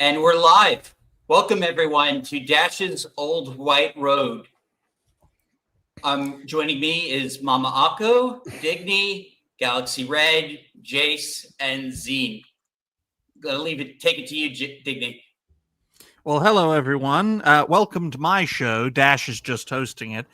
And we're live. Welcome everyone to Dash's Old White Road. Joining me is Mama Occo, Digny, Galaxy Red, Jace, and Zine. Gonna take it to you, Digny. Well, hello everyone. Welcome to my show. Dash is just hosting it.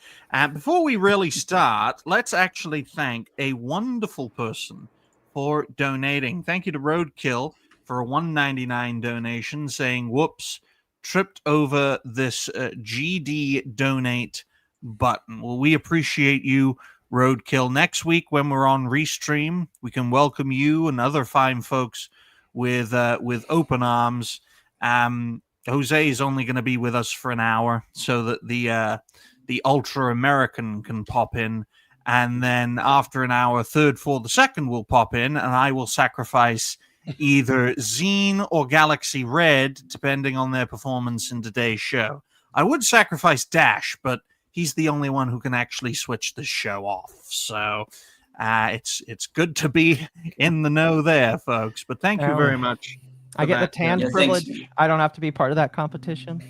Before we really start, let's actually thank a wonderful person for donating. Thank you to Roadkill for a $1.99 donation, saying, "Whoops, tripped over this GD donate button." Well, we appreciate you, Roadkill. Next week when we're on Restream, we can welcome you and other fine folks with open arms. Jose is only going to be with us for an hour so that the Ultra American can pop in. And then after an hour, third, fourth, the second will pop in, and I will sacrifice either Zine or Galaxy Red, depending on their performance in today's show. I would sacrifice Dash, but he's the only one who can actually switch the show off. So it's good to be in the know there, folks. But thank you very much. I get the tan privilege. Thanks. I don't have to be part of that competition.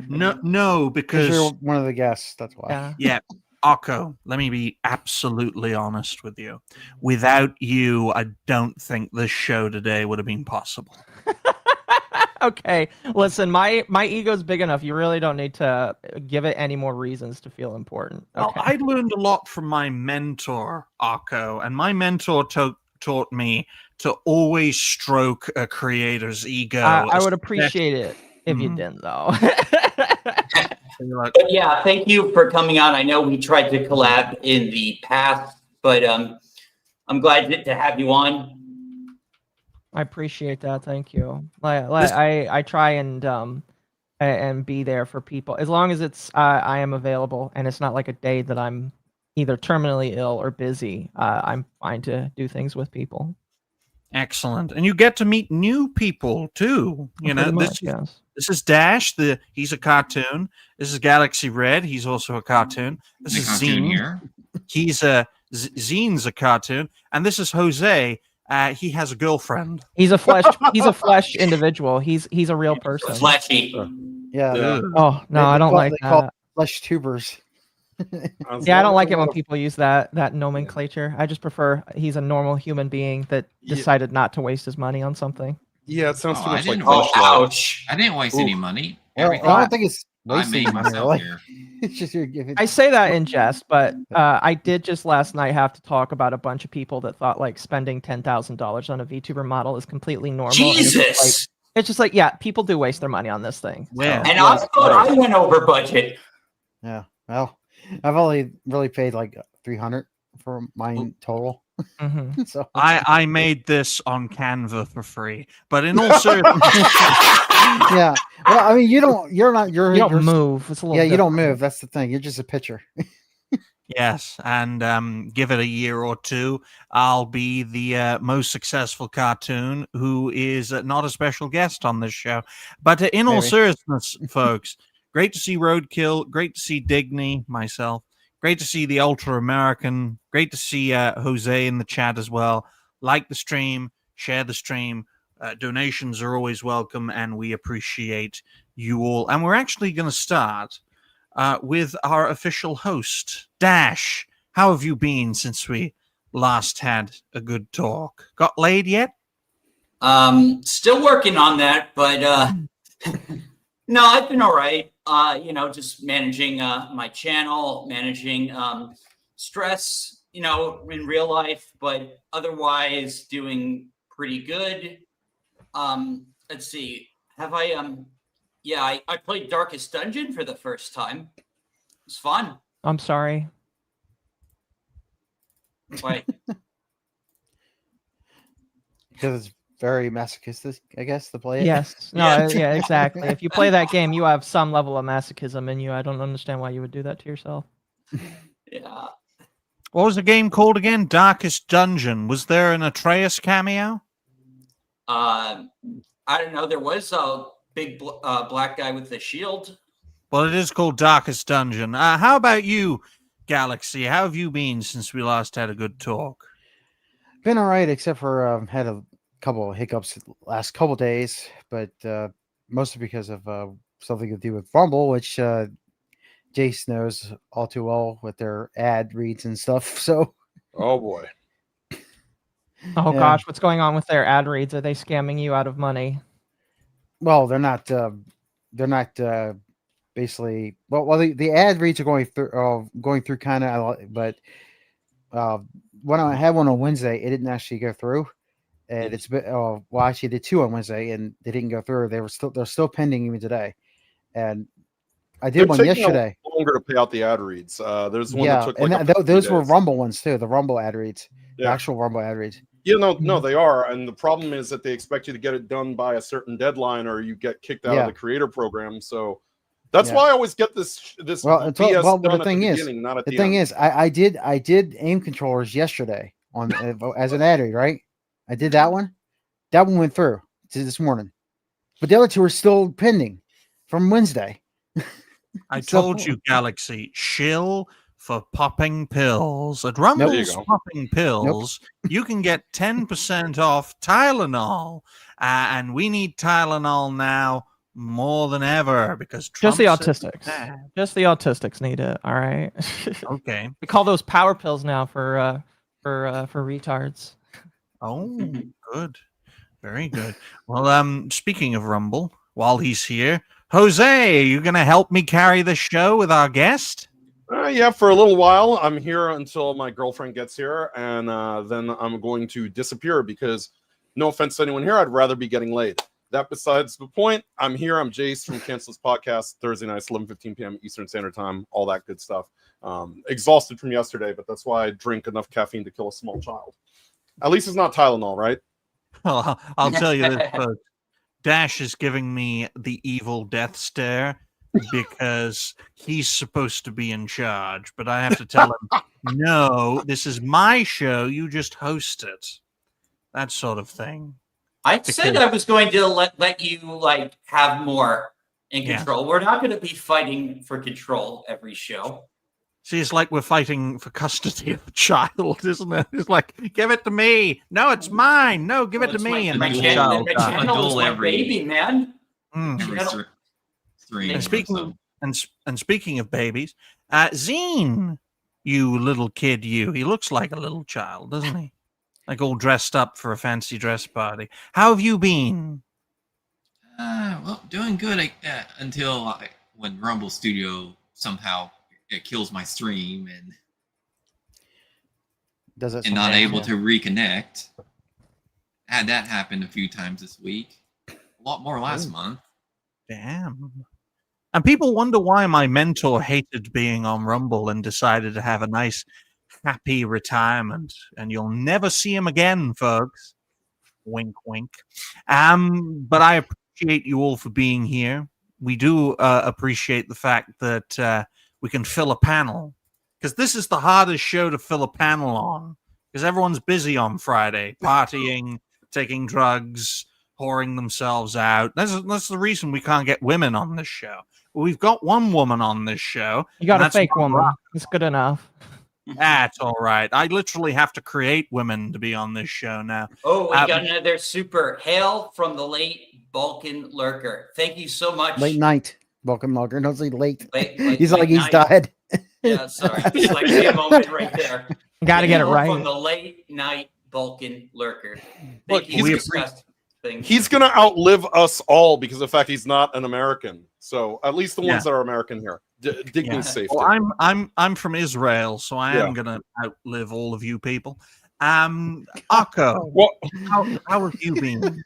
No, because you're one of the guests. That's why. Yeah. Occo, let me be absolutely honest with you. Without you, I don't think this show today would have been possible. Okay, listen, my ego's big enough. You really don't need to give it any more reasons to feel important. Okay. Well, I learned a lot from my mentor, Occo, and my mentor taught me to always stroke a creator's ego. I would appreciate it if you didn't, though. But yeah, thank you for coming on. I know we tried to collab in the past, but I'm glad to have you on. I appreciate that. Thank you. I try and be there for people as long as it's I am available and it's not like a day that I'm either terminally ill or busy. I'm fine to do things with people. Excellent. And you get to meet new people too. You know, this is Dash, he's a cartoon. This is Galaxy Red, he's also a cartoon. This is Zine here. Zine's a cartoon. And this is Jose. He has a girlfriend. He's a flesh individual. He's a real person. Fleshy. Yeah. Oh no, I don't like that. Flesh tubers. Yeah, I don't like it when people use that nomenclature. I just prefer he's a normal human being that decided not to waste his money on something. Yeah, it sounds too much like ouch. I didn't waste any money. I don't think it's wasting I made myself here. It's just you're giving. I say that in jest, but I did just last night have to talk about a bunch of people that thought like spending $10,000 on a VTuber model is completely normal. Jesus. It's just like, yeah, people do waste their money on this thing. Yeah. So. And I thought I went over budget. Yeah. Well, I've only really paid like $300 for mine total. Mm-hmm. So I made this on Canva for free, but in all seriousness, yeah. Well, I mean, you don't move. It's a little you don't move. That's the thing. You're just a picture. Yes, and give it a year or two, I'll be the most successful cartoon who is not a special guest on this show. But in all seriousness, folks, great to see Roadkill. Great to see Digny, myself. Great to see the Ultra American. Great to see Jose in the chat as well. Like the stream, share the stream. Donations are always welcome, and we appreciate you all. And we're actually going to start with our official host, Dash. How have you been since we last had a good talk? Got laid yet? Still working on that, but no, I've been all right. Just managing my channel, managing stress, in real life, but otherwise doing pretty good. Let's see. Have I I played Darkest Dungeon for the first time. It was fun. I'm sorry. Why? Because it's very masochistic, I guess, to play it. Yes. No, yeah, exactly. If you play that game, you have some level of masochism in you. I don't understand why you would do that to yourself. Yeah. What was the game called again? Darkest Dungeon. Was there an Atreus cameo? I don't know. There was a big black guy with a shield. Well, it is called Darkest Dungeon. How about you, Galaxy? How have you been since we last had a good talk? Been all right, except for had a couple of hiccups the last couple days, but mostly because of something to do with Rumble, which Jace knows all too well with their ad reads and stuff. So, Oh boy. Oh Yeah. gosh, what's going on with their ad reads? Are they scamming you out of money? well, they're not. They're not basically. Well, the ad reads are going through kind of, but when I had one on Wednesday, it didn't actually go through. And it's been well, actually, I did two on Wednesday, and they didn't go through. They're still pending even today. And I They're did one taking yesterday. longer to pay out the ad reads. There's one Yeah, that took and like a those few were days. Rumble ones too. The Rumble ad reads, the Yeah. actual Rumble ad reads. Yeah, no, they are. And the problem is that they expect you to get it done by a certain deadline or you get kicked out Yeah. of the creator program. So that's Yeah. why I always get this Well, BS but done the at thing the is, beginning, not at the the thing end. is, I did aim controllers yesterday on as an ad read, right? I did that one. That one went through to this morning, but the other two are still pending from Wednesday. I So- told you, Galaxy, shill for popping pills. At There you Rumble's go. Popping Pills, you can get 10% off Tylenol. And we need Tylenol now more than ever because Just the Trump says autistics. that. Just the autistics need it. All right. Okay. We call those power pills now for retards. Oh, good. Very good. Well, speaking of Rumble, while he's here, Jose, are you going to help me carry the show with our guest? Yeah, for a little while. I'm here until my girlfriend gets here, and then I'm going to disappear because, no offense to anyone here, I'd rather be getting laid. That besides the point, I'm here. I'm Jace from Cancel's Podcast, Thursday nights, 11:15 p.m. Eastern Standard Time, all that good stuff. Exhausted from yesterday, but that's why I drink enough caffeine to kill a small child. At least it's not Tylenol, right? Well, I'll tell you this, folks. Dash is giving me the evil death stare because he's supposed to be in charge, but I have to tell him, no, this is my show. You just host it. That sort of thing. I said I was going to let you like have more in Yeah. control. We're not going to be fighting for control every show. See, it's like we're fighting for custody of a child, isn't it? It's like, give it to me. No, it's mine. No, give it to It's me. my, And my then the channel, child my dies. channel is Adult my every- baby, man. Mm. Every Channel- stream. And or speaking so. of, and speaking of babies, Zine, you little kid, he looks like a little child, doesn't he? Like all dressed up for a fancy dress party. How have you been? Well, doing good until when Rumble Studio somehow it kills my stream and Does it? not sometimes, able yeah. to reconnect. Had that happen a few times this week. A lot more last month. Damn. And people wonder why my mentor hated being on Rumble and decided to have a nice, happy retirement. And you'll never see him again, folks. Wink, wink. But I appreciate you all for being here. We do appreciate the fact that we can fill a panel, because this is the hardest show to fill a panel on, because everyone's busy on Friday, partying, taking drugs, whoring themselves out. That's the reason we can't get women on this show. We've got one woman on this show. You got and a that's fake not woman. right. It's good enough. That's all right. I literally have to create women to be on this show now. Oh, we got another super hail from the late Balkan lurker. Thank you so much. Late night. Welcome, Logger. Don't say late. Late He's like night. he's died. Yeah, sorry. Dyslexia moment right there. Got to get it Hail right. From the late night Balkan lurker. Look, Thank you. he's- Discussed things. He's going to outlive us all because of the fact he's not an American. So at least the Yeah. ones that are American here. Dignity safety. Well, I'm from Israel, so I am Yeah. gonna outlive all of you people. Occo, Well, how have you been?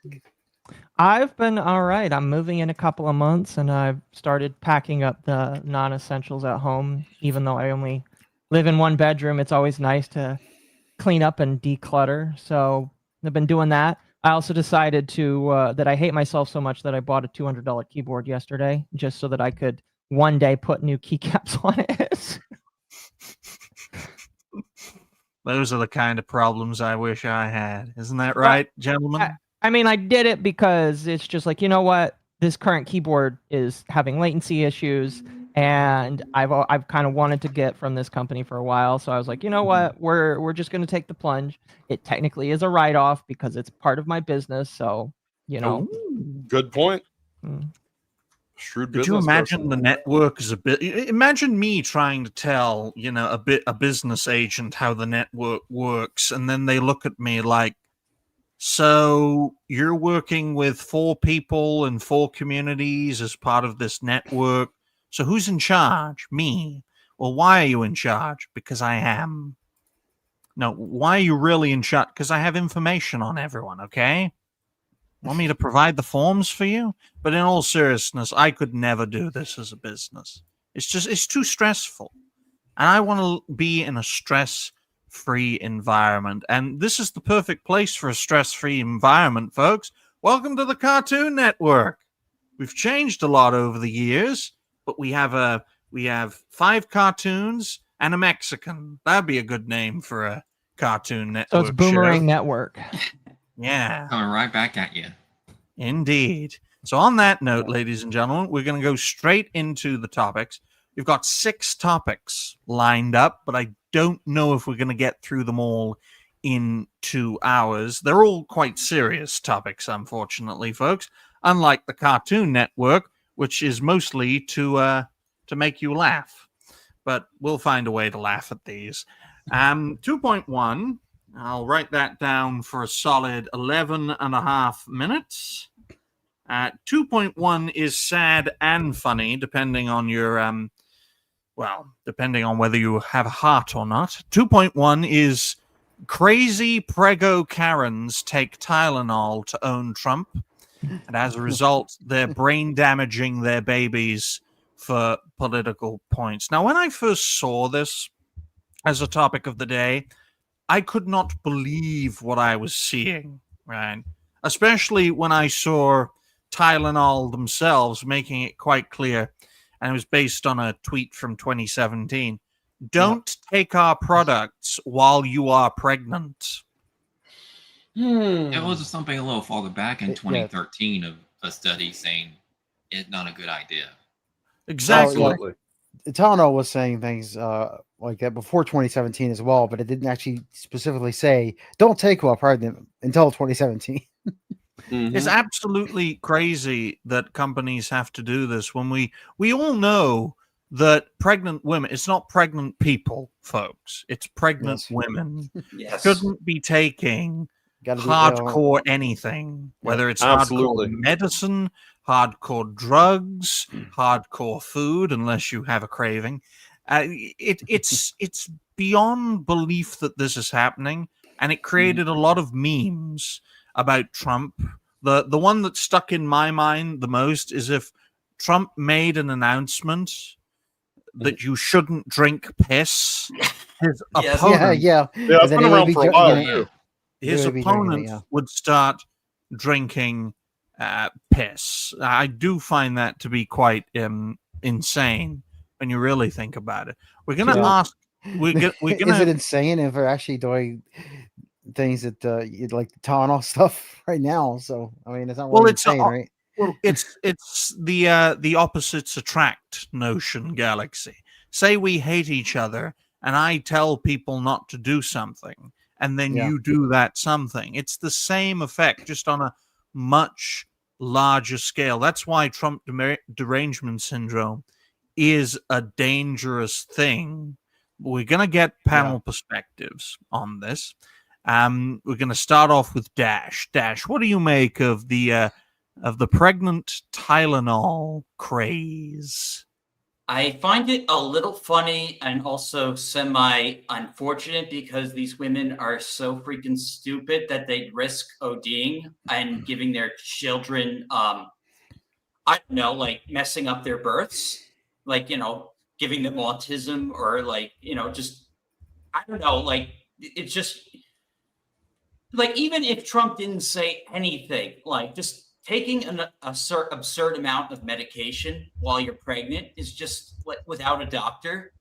I've been all right. I'm moving in a couple of months, and I've started packing up the non-essentials at home. Even though I only live in one bedroom, it's always nice to clean up and declutter. So I've been doing that. I also decided to that I hate myself so much that I bought a $200 keyboard yesterday, just so that I could one day put new keycaps on it. Those are the kind of problems I wish I had. Isn't that right, gentlemen? I mean, I did it because it's just like, you know what? This current keyboard is having latency issues, and I've kind of wanted to get from this company for a while. So I was like, you know what? We're just going to take the plunge. It technically is a write-off because it's part of my business. So, you know, good point. Shrewd Could you business imagine person. the network is a bit? Imagine me trying to tell, a business agent how the network works, and then they look at me like, "So you're working with 4 people in 4 communities as part of this network. So who's in charge? Me. Well, why are you in charge? Because I am. No, why are you really in charge? Because I have information on everyone. Okay." Want me to provide the forms for you? But in all seriousness, I could never do this as a business. It's too stressful. And I want to be in a stress-free environment. And this is the perfect place for a stress-free environment, folks. Welcome to the Cartoon Network. We've changed a lot over the years, but we have 5 cartoons and a Mexican. That'd be a good name for a Cartoon Network So it's Boomerang show. Network. Yeah. Coming right back at you. Indeed. So on that note, ladies and gentlemen, we're going to go straight into the topics. We've got 6 topics lined up, but I don't know if we're going to get through them all in 2 hours. They're all quite serious topics, unfortunately, folks. Unlike the Cartoon Network, which is mostly to make you laugh. But we'll find a way to laugh at these. 2.1. I'll write that down for a solid 11 and a half minutes. 2.1 is sad and funny, depending on your, depending on whether you have a heart or not. 2.1 is crazy prego Karens take Tylenol to own Trump. And as a result, they're brain damaging their babies for political points. Now, when I first saw this as a topic of the day, I could not believe what I was seeing, right? Especially when I saw Tylenol themselves making it quite clear, and it was based on a tweet from 2017. Don't take our products while you are pregnant. It was something a little farther back in Yeah. 2013 of a study saying it's not a good idea. Exactly. Absolutely. Tylenol was saying things like that before 2017 as well, but it didn't actually specifically say don't take while pregnant until 2017. It's absolutely crazy that companies have to do this when we all know that pregnant women, it's not pregnant people, folks. It's pregnant Yes. women. Yes. Shouldn't be taking Gotta be hardcore anything, whether it's Absolutely. hardcore medicine, hardcore drugs, hardcore food, unless you have a craving. It's beyond belief that this is happening, and it created a lot of memes about Trump. The one that stuck in my mind the most is if Trump made an announcement that you shouldn't drink piss, his Yes. opponent, Yeah. Yeah, it's And then been he would around be for a dr- while, you know, too. his They would be drinking it, opponent yeah. would start drinking piss. I do find that to be quite insane when you really think about it. We're gonna Yeah. ask. We're Is it gonna. insane if they're actually doing things that you'd like the Tylenol stuff right now? So I mean, it's not Well, really it's insane, right? Well, it's the opposites attract notion galaxy. Say we hate each other, and I tell people not to do something, and then Yeah. you do that something. It's the same effect, just on a much larger scale. That's why Trump derangement syndrome is a dangerous thing. We're going to get panel perspectives on this. We're going to start off with Dash. Dash, what do you make of the pregnant Tylenol craze? I find it a little funny and also semi-unfortunate because these women are so freaking stupid that they'd risk ODing and giving their children, I don't know, like messing up their births, like, giving them autism or like, just, I don't know, like it's just like even if Trump didn't say anything, like just taking an absurd amount of medication while you're pregnant is just like without a doctor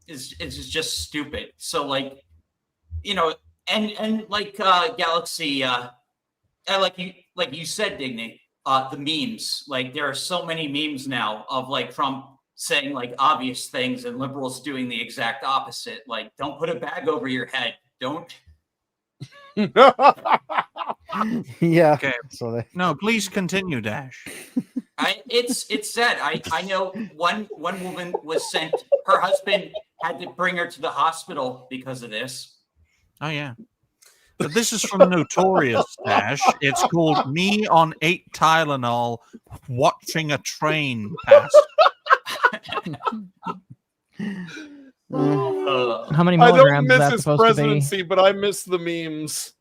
is just stupid. So like and like Galaxy and like you said, Digny, the memes, like there are so many memes now of like Trump saying like obvious things and liberals doing the exact opposite, like don't put a bag over your head, don't. Yeah. Okay. So they, No, please continue, Dash. It's sad. I know one woman was sent. Her husband had to bring her to the hospital because of this. Oh yeah. But this is from Notorious Dash. It's called Me on 8 Tylenol Watching a Train Pass. How many I don't milligrams is miss that his supposed to be? presidency, but I miss the memes.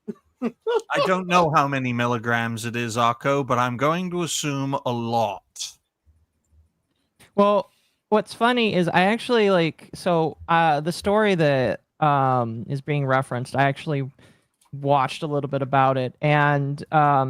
I don't know how many milligrams it is, Occo, but I'm going to assume a lot. Well, what's funny is I actually the story that is being referenced, I actually watched a little bit about it, and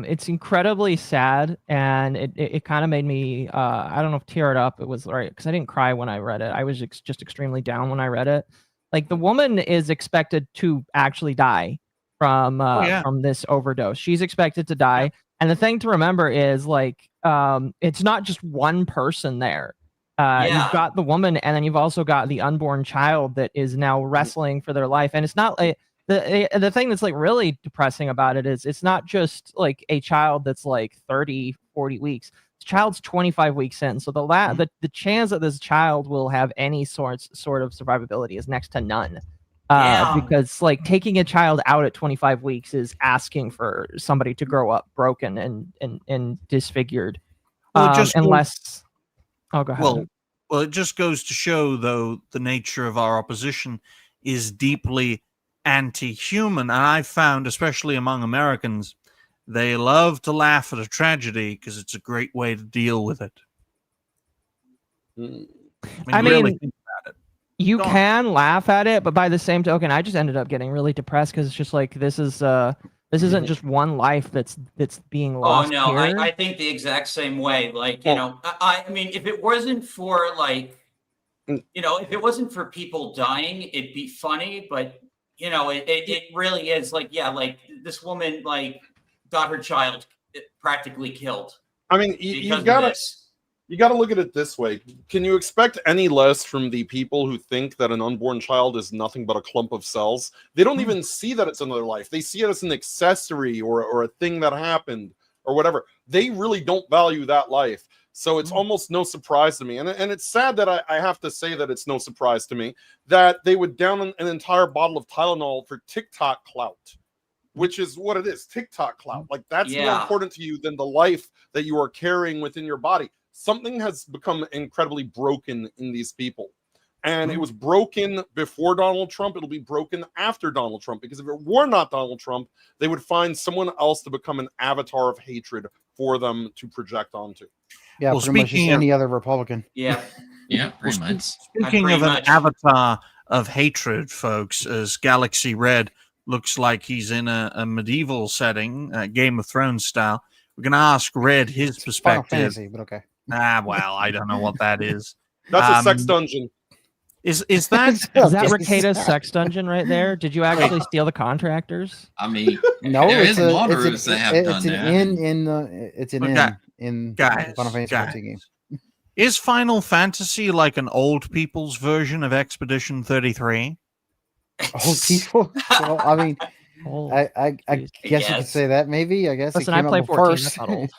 it's incredibly sad, and it kind of made me I don't know if tear it up. It was right because I didn't cry when I read it. I was just extremely down when I read it. Like the woman is expected to actually die from this overdose. She's expected to die, and the thing to remember is it's not just one person there. You've got the woman, and then you've also got the unborn child that is now wrestling for their life, and it's not like the thing that's like really depressing about it is it's not just like a child that's like 30 40 weeks. The child's 25 weeks in, so the chance that this child will have any sort of survivability is next to none. Because like taking a child out at 25 weeks is asking for somebody to grow up broken and disfigured. Well, Unless go ahead. Well, it just goes to show, though, the nature of our opposition is deeply anti-human. And I've found, especially among Americans, they love to laugh at a tragedy because it's a great way to deal with it. I mean, really think about it. You can laugh at it, but by the same token, I just ended up getting really depressed because it's just like this isn't just one life that's being lost. Oh no, here. I think the exact same way. Like, you know, I mean, if it wasn't for if it wasn't for people dying, it'd be funny, but you know, it really is like this woman got her child practically killed. I mean, you got to look at it this way. Can you expect any less from the people who think that an unborn child is nothing but a clump of cells? They don't even see that it's another life. They see it as an accessory or a thing that happened or whatever. They really don't value that life. So it's almost no surprise to me. And it's sad that I have to say that it's no surprise to me that they would down an entire bottle of Tylenol for Tic-Toc clout, which is what it is, Tic-Toc clout. Like that's more important to you than the life that you are carrying within your body. Something has become incredibly broken in these people. And it was broken before Donald Trump. It'll be broken after Donald Trump. Because if it were not Donald Trump, they would find someone else to become an avatar of hatred for them to project onto. Yeah, well, pretty much just any other Republican. Yeah. Yeah, pretty much. Speaking of an avatar of hatred, folks, as Galaxy Red looks like he's in a medieval setting, Game of Thrones style, we're going to ask Red his perspective. Final Fantasy, but okay. Well, I don't know what that is. That's a sex dungeon. Is that Ricada's sex dungeon right there? Did you actually steal the contractors? I mean, no, there it's is moderators that have done that. It's an inn in guys, Final Fantasy 14 game. Is Final Fantasy like an old people's version of Expedition 33? Old people? Well, I mean, I guess you could say that. Maybe. I guess. Listen, I played 14. That's not old.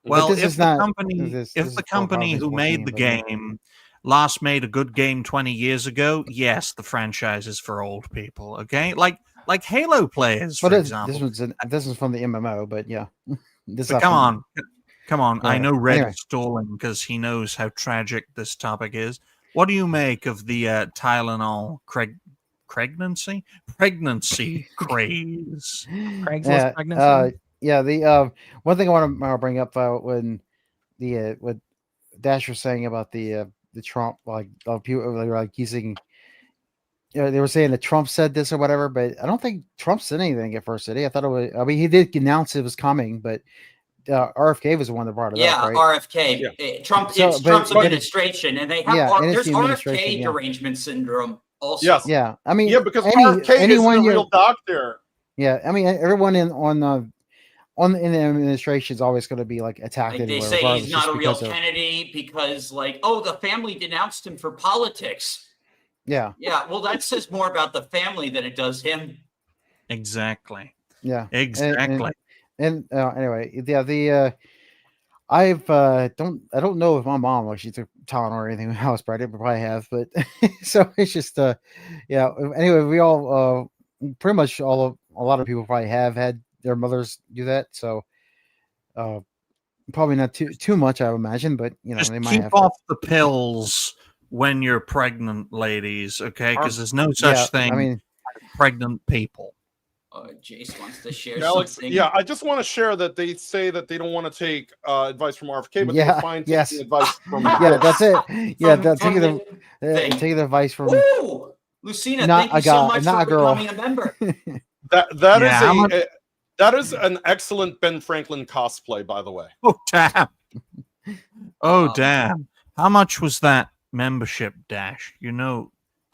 Well, if the company who made the game last made a good game 20 years ago, yes, the franchise is for old people. Okay, like Halo players, for example. This is from the MMO, but yeah. Come on. I know Red Anyway. is stalling because he knows how tragic this topic is. What do you make of the Tylenol pregnancy craze? Craigslist pregnancy. The one thing I want to bring up when what Dash was saying about the Trump, people were like using, they were saying that Trump said this or whatever, but I don't think Trump said anything at first, did he? I thought it was. I mean, he did announce it was coming, but RFK was the one that brought it up, right? RFK. Yeah. Trump's administration, and they have there's RFK derangement syndrome also. Yes. Yeah, I mean, because RFK isn't a real doctor. Yeah, I mean, everyone in the administration is always going to be attacked. They say he's not a real Kennedy because the family denounced him for politics. Yeah. Yeah. Well, that says more about the family than it does him. Exactly. Yeah. Exactly. And anyway, yeah, I don't know if my mom like she took Tylenol or anything in the house, but I did probably have. But so it's just yeah. Anyway, we all pretty much a lot of people probably have had their mothers do that. So probably not too much, I would imagine, but Just they might keep have off the pills when you're pregnant, ladies. Okay, because there's no such thing I mean, as pregnant people. Jace wants to share Alex, something. yeah, I just want to share that they say that they don't want to take advice from RFK, but Yeah, they're fine yes. taking advice from. yeah, that's it. Yeah, From taking the thing. taking the advice from Ooh, Lucina, Not thank you a so guy- much not for a girl. becoming a member. That is an excellent Ben Franklin cosplay, by the way. Oh damn! Oh Um, damn! How much was that membership, Dash?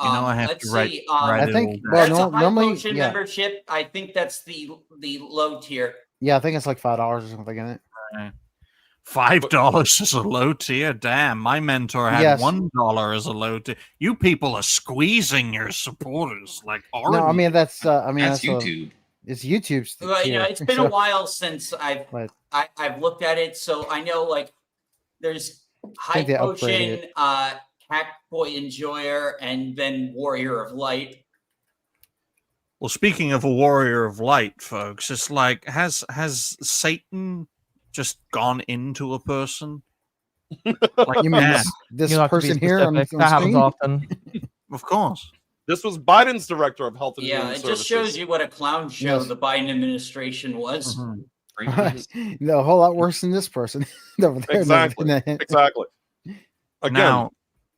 I have let's to write. see, write I it think- all well, down. That's a high normally, potion yeah. membership. I think that's the low tier. yeah, I think it's like $5 or something in it. $5 is a low tier. Damn, my mentor had Yes. $1 as a low tier. You people are squeezing your supporters like orange. No, I mean that's That's that's YouTube. it's YouTube's Well, tier, it's been so- a while since But I've looked at it, so I know like there's high think they potion, upgraded Hack Boy Enjoyer, and then Warrior of Light. Well, speaking of a warrior of light, folks, it's like has Satan just gone into a person? Like, You mean man, this You have to be person here on, specific. on That happens screen? often. of course. This was Biden's director of Health and Yeah, Human it Services. just shows you what a clown show Yes. the Biden administration was. Mhm. Great news. No, a whole lot worse than this person over there. Exactly. Exactly. Again, Now,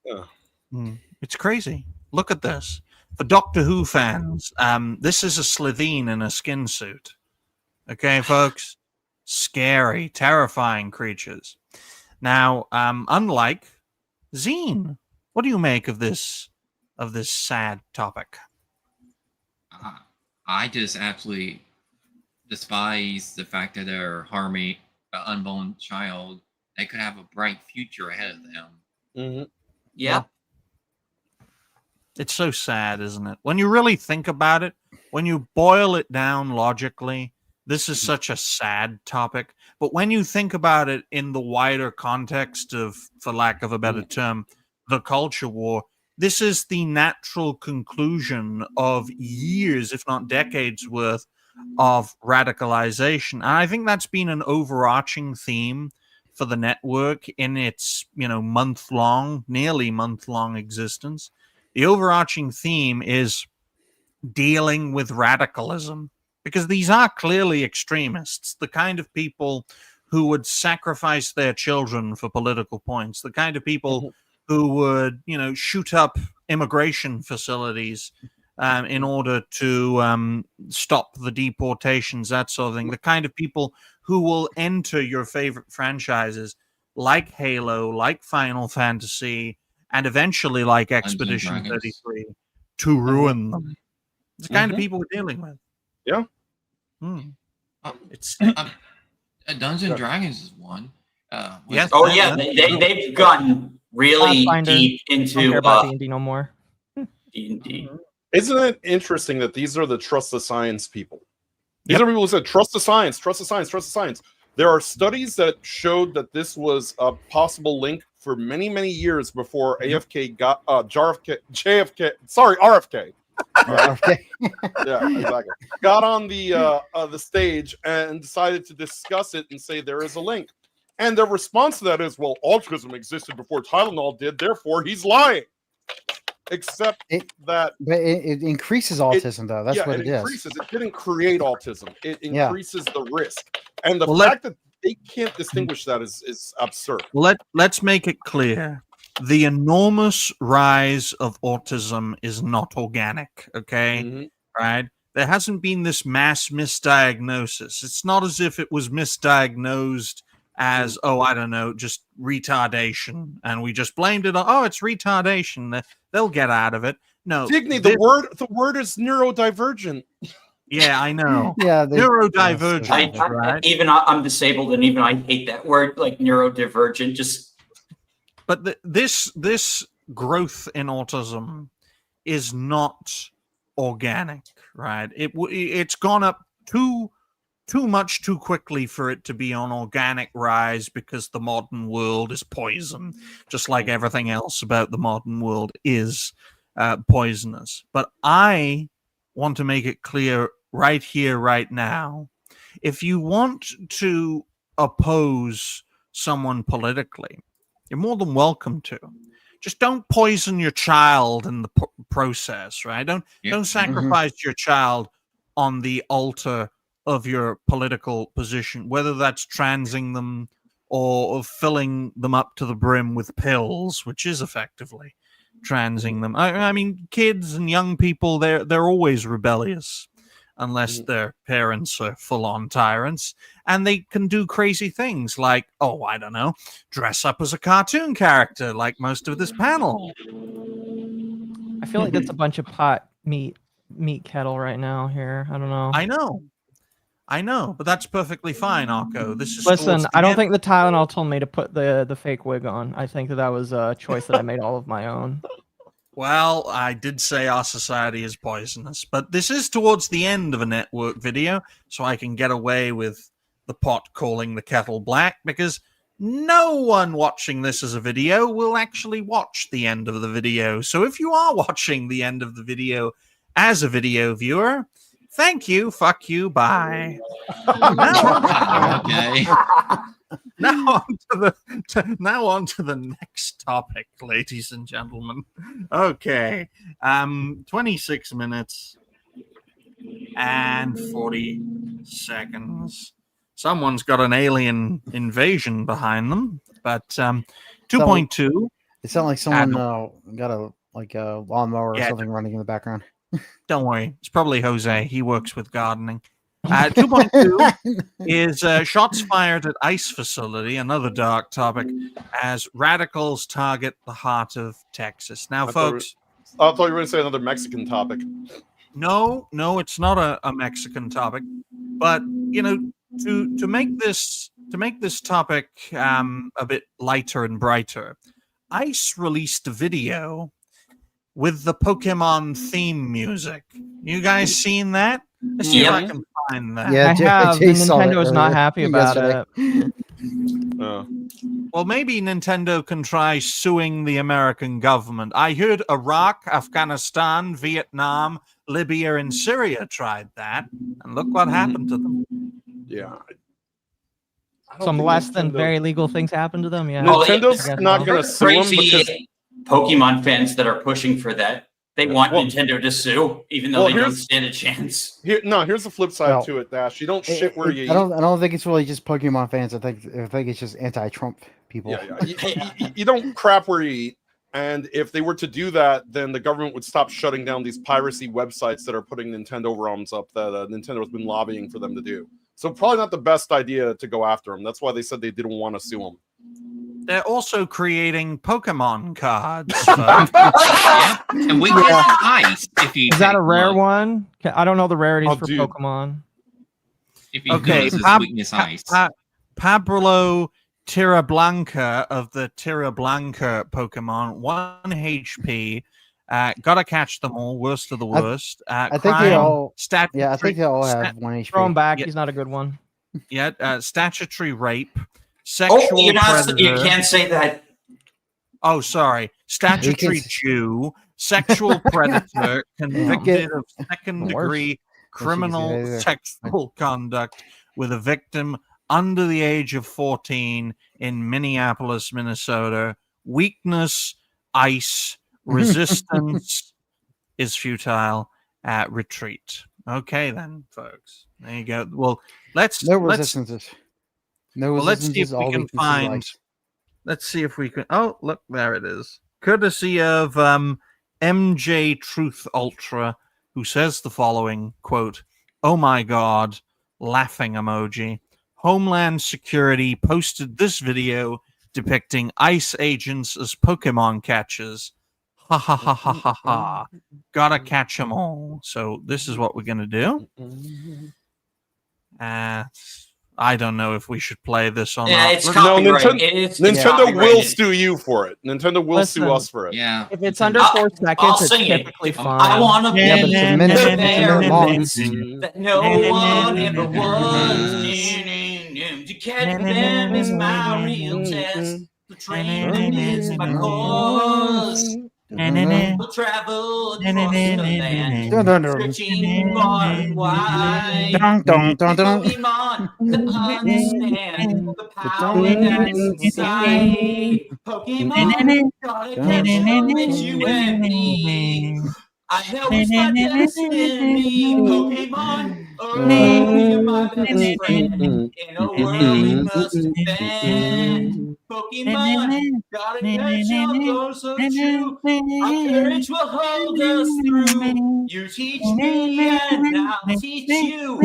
yeah. it's crazy. Look at this. For Doctor Who fans, this is a Slitheen in a skin suit. Okay, folks? Scary, terrifying creatures. Now, unlike Zine, what do you make of this sad topic? I just absolutely despise the fact that they're harming an unborn child. They could have a bright future ahead of them. Mhm. Yeah. It's so sad, isn't it? When you really think about it, when you boil it down logically, this is such a sad topic. But when you think about it in the wider context of, for lack of a better term, the culture war, this is the natural conclusion of years, if not decades worth of radicalization. And I think that's been an overarching theme for the network in its, nearly month-long existence. The overarching theme is dealing with radicalism, because these are clearly extremists, the kind of people who would sacrifice their children for political points, the kind of people who would, shoot up immigration facilities in order to stop the deportations, that sort of thing, the kind of people who will enter your favorite franchises like Halo, like Final Fantasy, and eventually like Expedition Dragons. 33 to ruin them. It's the kind of people we're dealing with. Yeah. It's Dungeons and Dragons is one. Yes. Oh yeah, they've gotten really Pathfinder. deep Don't into care about D&D no more. D&D. Isn't it interesting that these are the trust the science people? These are people who said, trust the science, trust the science, trust the science. There are studies that showed that this was a possible link for many, many years before AFK got RFK. Okay. Yeah, exactly. Got on the stage and decided to discuss it and say there is a link. And their response to that is, well, autism existed before Tylenol did, therefore he's lying. Except that But it increases autism, though. That's what it is. increases. It didn't create autism. It Yeah. increases the risk. And the Well, fact that they can't distinguish that is absurd. Let's make it clear. The enormous rise of autism is not organic, okay? Mhm. Right? There hasn't been this mass misdiagnosis. It's not as if it was misdiagnosed as, just retardation, and we just blamed it on, it's retardation. They'll get out of it. No. Digny, the word is neurodivergent. Yeah, I know. Yeah. Neurodivergent, yes, right? Even I'm disabled, and even I hate that word, like neurodivergent. But this growth in autism is not organic, right? It's gone up too too much too quickly for it to be on organic rise, because the modern world is poison, just like everything else about the modern world is poisonous. But I want to make it clear right here, right now, if you want to oppose someone politically, you're more than welcome to. Just don't poison your child in the process, right? Don't sacrifice your child on the altar of your political position, whether that's transing them or filling them up to the brim with pills, which is effectively transing them. I mean, kids and young people, they're always rebellious unless their parents are full-on tyrants, and they can do crazy things like, oh, I don't know, dress up as a cartoon character like most of this panel. I feel like that's a bunch of pot meat kettle right now here. I don't know. I know, but that's perfectly fine, Occo. This is Listen, I don't think the Tylenol told me to put the fake wig on. I think that was a choice that I made all of my own. Well, I did say our society is poisonous, but this is towards the end of a network video, so I can get away with the pot calling the kettle black, because no one watching this as a video will actually watch the end of the video. So if you are watching the end of the video as a video viewer, thank you, fuck you, bye. Okay. Now on to the next topic, ladies and gentlemen. Okay, 26 minutes and 40 seconds. Someone's got an alien invasion behind them, but 2.2. It sounded like someone got a lawnmower or something running in the background. Don't worry, it's probably Jose. He works with gardening. 2.2 is shots fired at ICE facility, another dark topic, as radicals target the heart of Texas. Now, folks... I thought you were going to say another Mexican topic. No, it's not a Mexican topic. But, you know, to make this topic a bit lighter and brighter, ICE released a video with the Pokemon theme music. You guys seen that? Let's see if I can find that. Yeah, I have. Jay saw it Nintendo's not earlier. happy about Yesterday. it. Well, maybe Nintendo can try suing the American government. I heard Iraq, Afghanistan, Vietnam, Libya, and Syria tried that, and look what happened to them. Yeah. Some less than very legal things happen to them. Yeah. Nintendo's I guess not so. going to sue them Crazy because Pokemon fans that are pushing for that. They want Well- Nintendo to sue, even though they don't here's- stand a chance. here's the flip side Well, to it, Dash. You don't shit where you eat. I don't think it's really just Pokemon fans. I think it's just anti-Trump people. Yeah. You don't crap where you eat. And if they were to do that, then the government would stop shutting down these piracy websites that are putting Nintendo ROMs up that Nintendo has been lobbying for them to do. So probably not the best idea to go after them. That's why they said they didn't want to sue them. They're also creating Pokemon cards. Yeah. And we get ice if you Is that take a rare look. one? I don't know the rarities Oh, for dude. Pokemon. If you Okay, notice Pab- weakness ice. Pablo Tirablanca of the Tirablanca Pokemon, 1 HP. Gotta catch them all, worst of the worst. I think they all. statutory, Yeah, I think they all have 1 Throw him HP. back. Yeah. He's not a good one. statutory rape, sexual You predator. can't say that. Oh, sorry. Statutory can- Jew, sexual predator, convicted of Worse. second-degree criminal either. sexual conduct with a victim under the age of 14 in Minneapolis, Minnesota. Weakness, ice, resistance is futile. Retreat. Okay, then, folks. There you go. Well, let's No let's resistances. No well, let's see if resistances. we All can weaknesses find. lies. Let's see if we can. Oh, look, there it is. Courtesy of MJ Truth Ultra, who says the following quote: "Oh my God!" Laughing emoji. Homeland Security posted this video depicting ICE agents as Pokemon catchers. Ha ha ha ha ha ha. Gotta catch them all. So this is what we're gonna do. I I don't know if we should play this or Yeah, not. it's Let's- No, copyrighted. Nintendo- It's Nintendo will copyrighted. sue you for it. Nintendo will Listen. sue us for it. Yeah. If it's Nintendo- under 4 seconds, I'll it's sing it. typically fine. I want to be Yeah, but it's a the minute- it's a minute long. parents that no one ever was. To catch them is my real test. The training is my cause. We'll travel across the land, Dun, dun, dun. searching far and wide. Dun, dun, dun, dun. Pokemon to understand the power that's inside. Pokemon, gotta catch them, it's you and me. I know it's my destiny. Pokemon, oh, you're my best friend. In a world we must defend. Pokemon, gotta catch up, oh so true. Our courage will hold us through. You teach me and I'll teach you.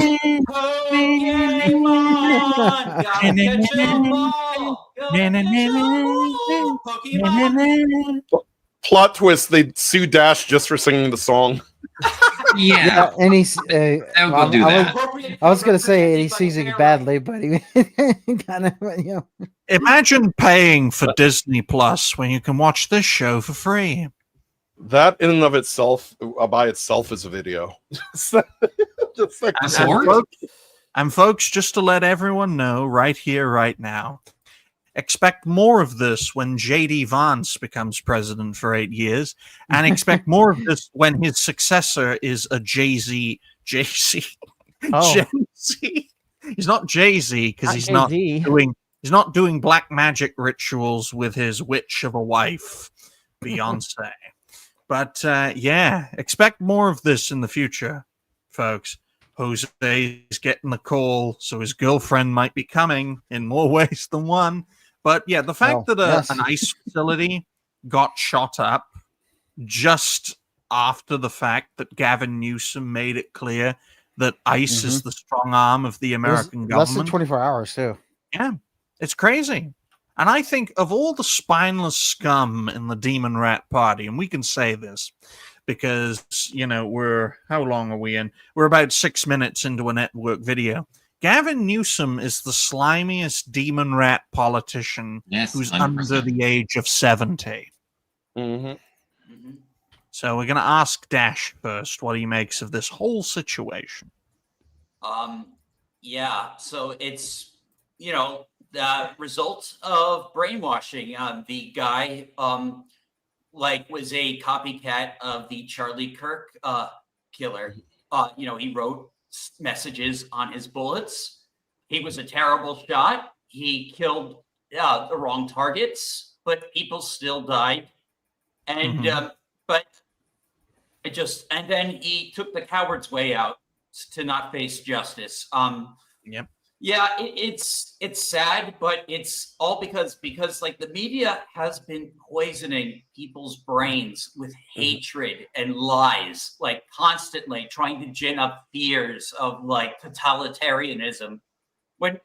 Pokemon, gotta catch 'em all. Gotta catch 'em all. Pokemon. Plot twist: they sue Dash just for singing the song. Yeah. And he's. They'll go well, do I that. was gonna say he sings it badly, but he kind of, you know. Imagine paying for Disney Plus when you can watch this show for free. That in and of itself, by itself, is a video. Just like And, Sword? folks, just to let everyone know right here, right now, expect more of this when J.D. Vance becomes president for 8 years, and expect more of this when his successor is a Jay-Z. Oh. Jay-Z. He's not Jay-Z because he's not Jay-Z. doing black magic rituals with his witch of a wife, Beyonce. But yeah, expect more of this in the future, folks. Jose's getting the call, so his girlfriend might be coming in more ways than one. But yeah, the fact that yes. an ice facility got shot up just after the fact that Gavin Newsom made it clear that ICE is the strong arm of the American Less than government. 24 hours too. Yeah, it's crazy. And I think of all the spineless scum in the Demon Rat Party, and we can say this because, you know, how long are we in? We're about 6 minutes into a network video. Gavin Newsom is the slimiest demon rat politician Yes, who's 100%. under the age of 70. Mhm. So we're going to ask Dash first what he makes of this whole situation. Yeah, so it's, you know, the results of brainwashing. The guy, was a copycat of the Charlie Kirk killer. You know, he wrote messages on his bullets. He was a terrible shot. He killed the wrong targets, but people still died. And and then he took the coward's way out to not face justice. Yep. Yeah, it's sad, but it's all because like the media has been poisoning people's brains with hatred and lies, like constantly trying to gin up fears of like totalitarianism. When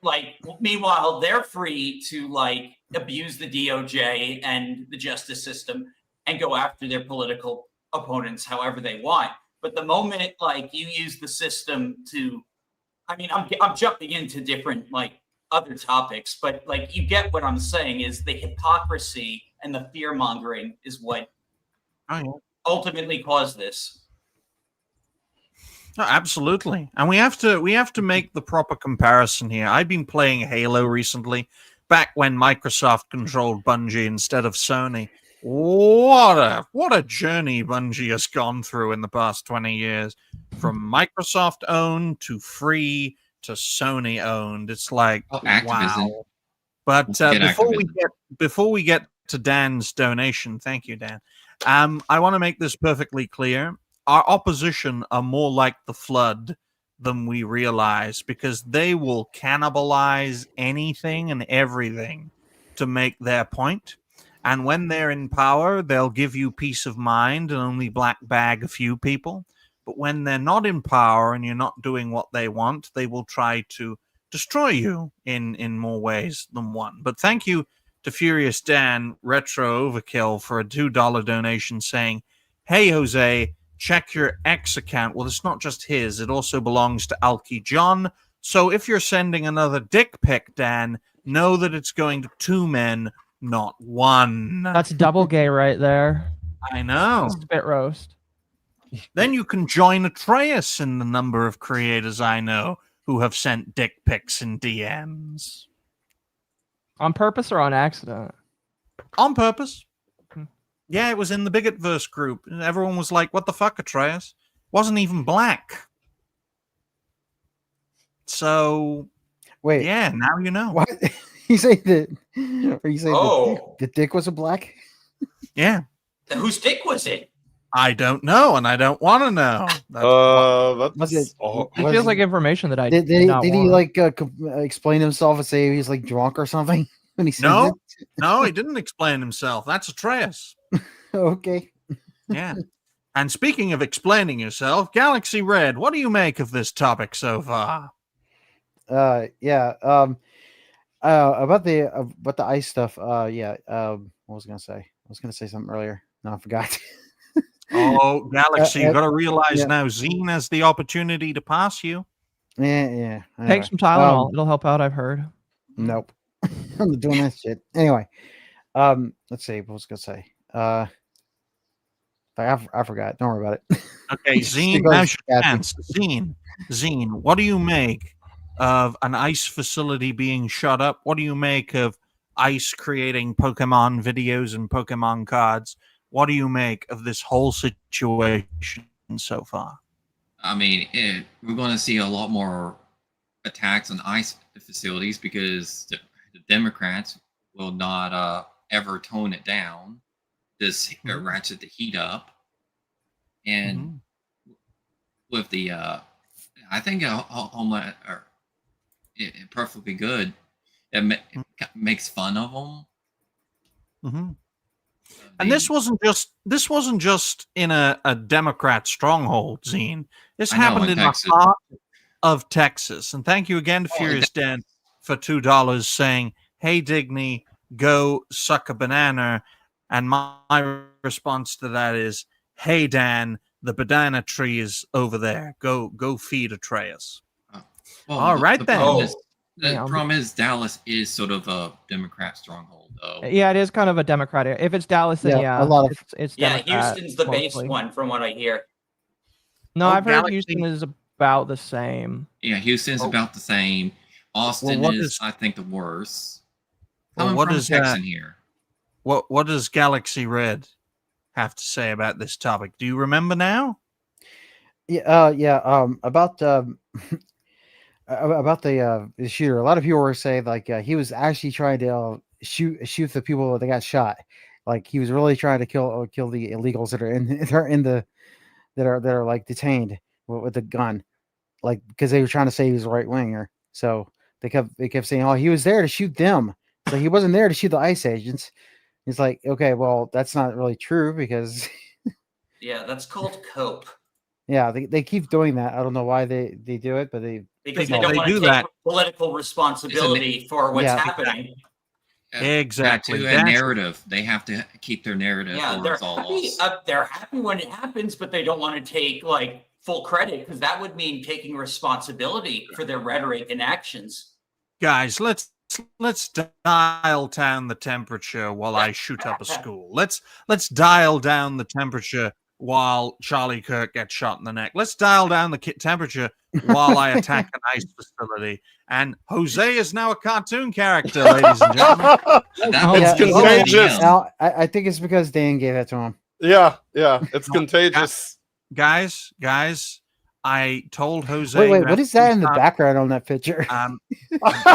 meanwhile they're free to like abuse the DOJ and the justice system and go after their political opponents however they want. But the moment like you use the system to, I mean, I'm jumping into different like other topics, but like you get what I'm saying is the hypocrisy and the fear mongering is what ultimately caused this. No, absolutely. And we have to make the proper comparison here. I've been playing Halo recently, back when Microsoft controlled Bungie instead of Sony. What a journey Bungie has gone through in the past 20 years. From Microsoft owned to free to Sony owned. It's like Activision. wow. But Activision. before we get to Dan's donation, thank you, Dan. I want to make this perfectly clear. Our opposition are more like the flood than we realize, because they will cannibalize anything and everything to make their point. And when they're in power, they'll give you peace of mind and only black bag a few people. But when they're not in power and you're not doing what they want, they will try to destroy you in more ways than one. But thank you to Furious Dan Retro Overkill for a $2 donation saying, "Hey, Jose, check your X account." Well, it's not just his. It also belongs to Alki John, So if you're sending another dick pic, Dan, know that it's going to 2 men, not 1. That's double gay right there. I know. Spit roast. Then you can join Atreus in the number of creators I know who have sent dick pics in DMs. On purpose or on accident? On purpose. Hmm. Yeah, it was in the Bigotverse group. And everyone was like, what the fuck, Atreus? Wasn't even black. So, Wait, yeah, now you know. what? You say that? Or you say Oh. the dick was a black? Yeah. Whose dick was it? I don't know, and I don't want to know. That's That's Was it- oh, It Was feels it- like information that I Did not he want. like explain himself and say he's like drunk or something when he said No. No, he didn't explain himself. That's Atreus. that? Okay. Yeah. And speaking of explaining yourself, Galaxy Red, what do you make of this topic so far? Yeah. About the ice stuff. Yeah. What was I gonna say? I was gonna say something earlier. No, I forgot. Oh, Galaxy, you got to realize yeah. now Zine has the opportunity to pass you. Yeah. Take Anyway. some Tylenol. It'll help out, I've heard. Nope. I'm not doing that shit. Anyway. Let's see. What was I gonna say? I forgot. Don't worry about it. Okay, Just Zine, because now's your Kathy- chance. Zine, what do you make of an ice facility being shut up? What do you make of ice creating Pokemon videos and Pokemon cards? What do you make of this whole situation so far? I mean, we're going to see a lot more attacks on ICE facilities because the Democrats will not ever tone it down. Just ratchet the heat up. And with the, I think Homeland are perfectly good. It makes fun of them. Mm-hmm. And this wasn't just in a Democrat stronghold, Zine. This I know, happened in in the Texas. heart of Texas. And thank you again to Furious Dan for $2 saying, "Hey Digny, go suck a banana." And my response to that is, "Hey Dan, the banana tree is over there. Go feed Atreus." Well, All right, the then. problem is, the Yeah. problem is Dallas is sort of a Democrat stronghold, though. Yeah, it is kind of a Democratic. If it's Dallas, then Yeah, yeah, a lot of- it's Yeah, Democrat, Houston's the base mostly. one, from what I hear. No, Oh, I've heard Galaxy- Houston is about the same. Yeah, Houston's Oh. about the same. Austin what is, is- I think, the worst. Well, Coming what from is Texan here? What does Galaxy Red have to say about this topic? Do you remember now? Yeah. About about the shooter. A lot of people were saying like he was actually trying to shoot the people that got shot. Like he was really trying to kill the illegals that are like detained with the gun, like because they were trying to say he was a right winger. So they kept saying, oh, he was there to shoot them. So he wasn't there to shoot the ICE agents. It's like, okay, well, that's not really true because Yeah, that's called cope. yeah, they keep doing that. I don't know why they do it, but Because They they don't want do to take that. political responsibility for what's Yeah. happening. Exactly. To a That's- narrative. They have to keep their narrative, Yeah, or they're it's all happy. lost. They're happy when it happens, but they don't want to take like full credit because that would mean taking responsibility for their rhetoric and actions. Guys, let's dial down the temperature while I shoot up a school. Let's dial down the temperature while Charlie Kirk gets shot in the neck. Let's dial down the temperature while I attack an ice facility. And Jose is now a cartoon character, ladies and gentlemen. That It's was contagious. now I think it's because Dan gave that to him. Yeah, it's contagious. Guys, I told Jose. Wait, you what have is to that in the stop- background on that picture? I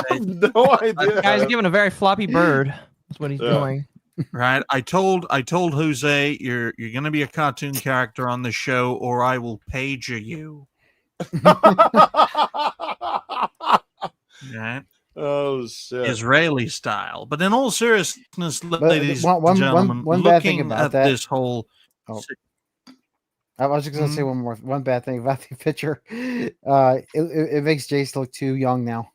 have no idea. Guy's giving a very floppy bird. That's what he's Yeah. doing. Right. I told Jose you're gonna be a cartoon character on the show, or I will pager you. Right? Oh shit! Israeli style. But in all seriousness, But ladies one- and gentlemen, one bad thing looking about at that- this whole Oh. I was just gonna say one bad thing about the picture. It makes Jace look too young now.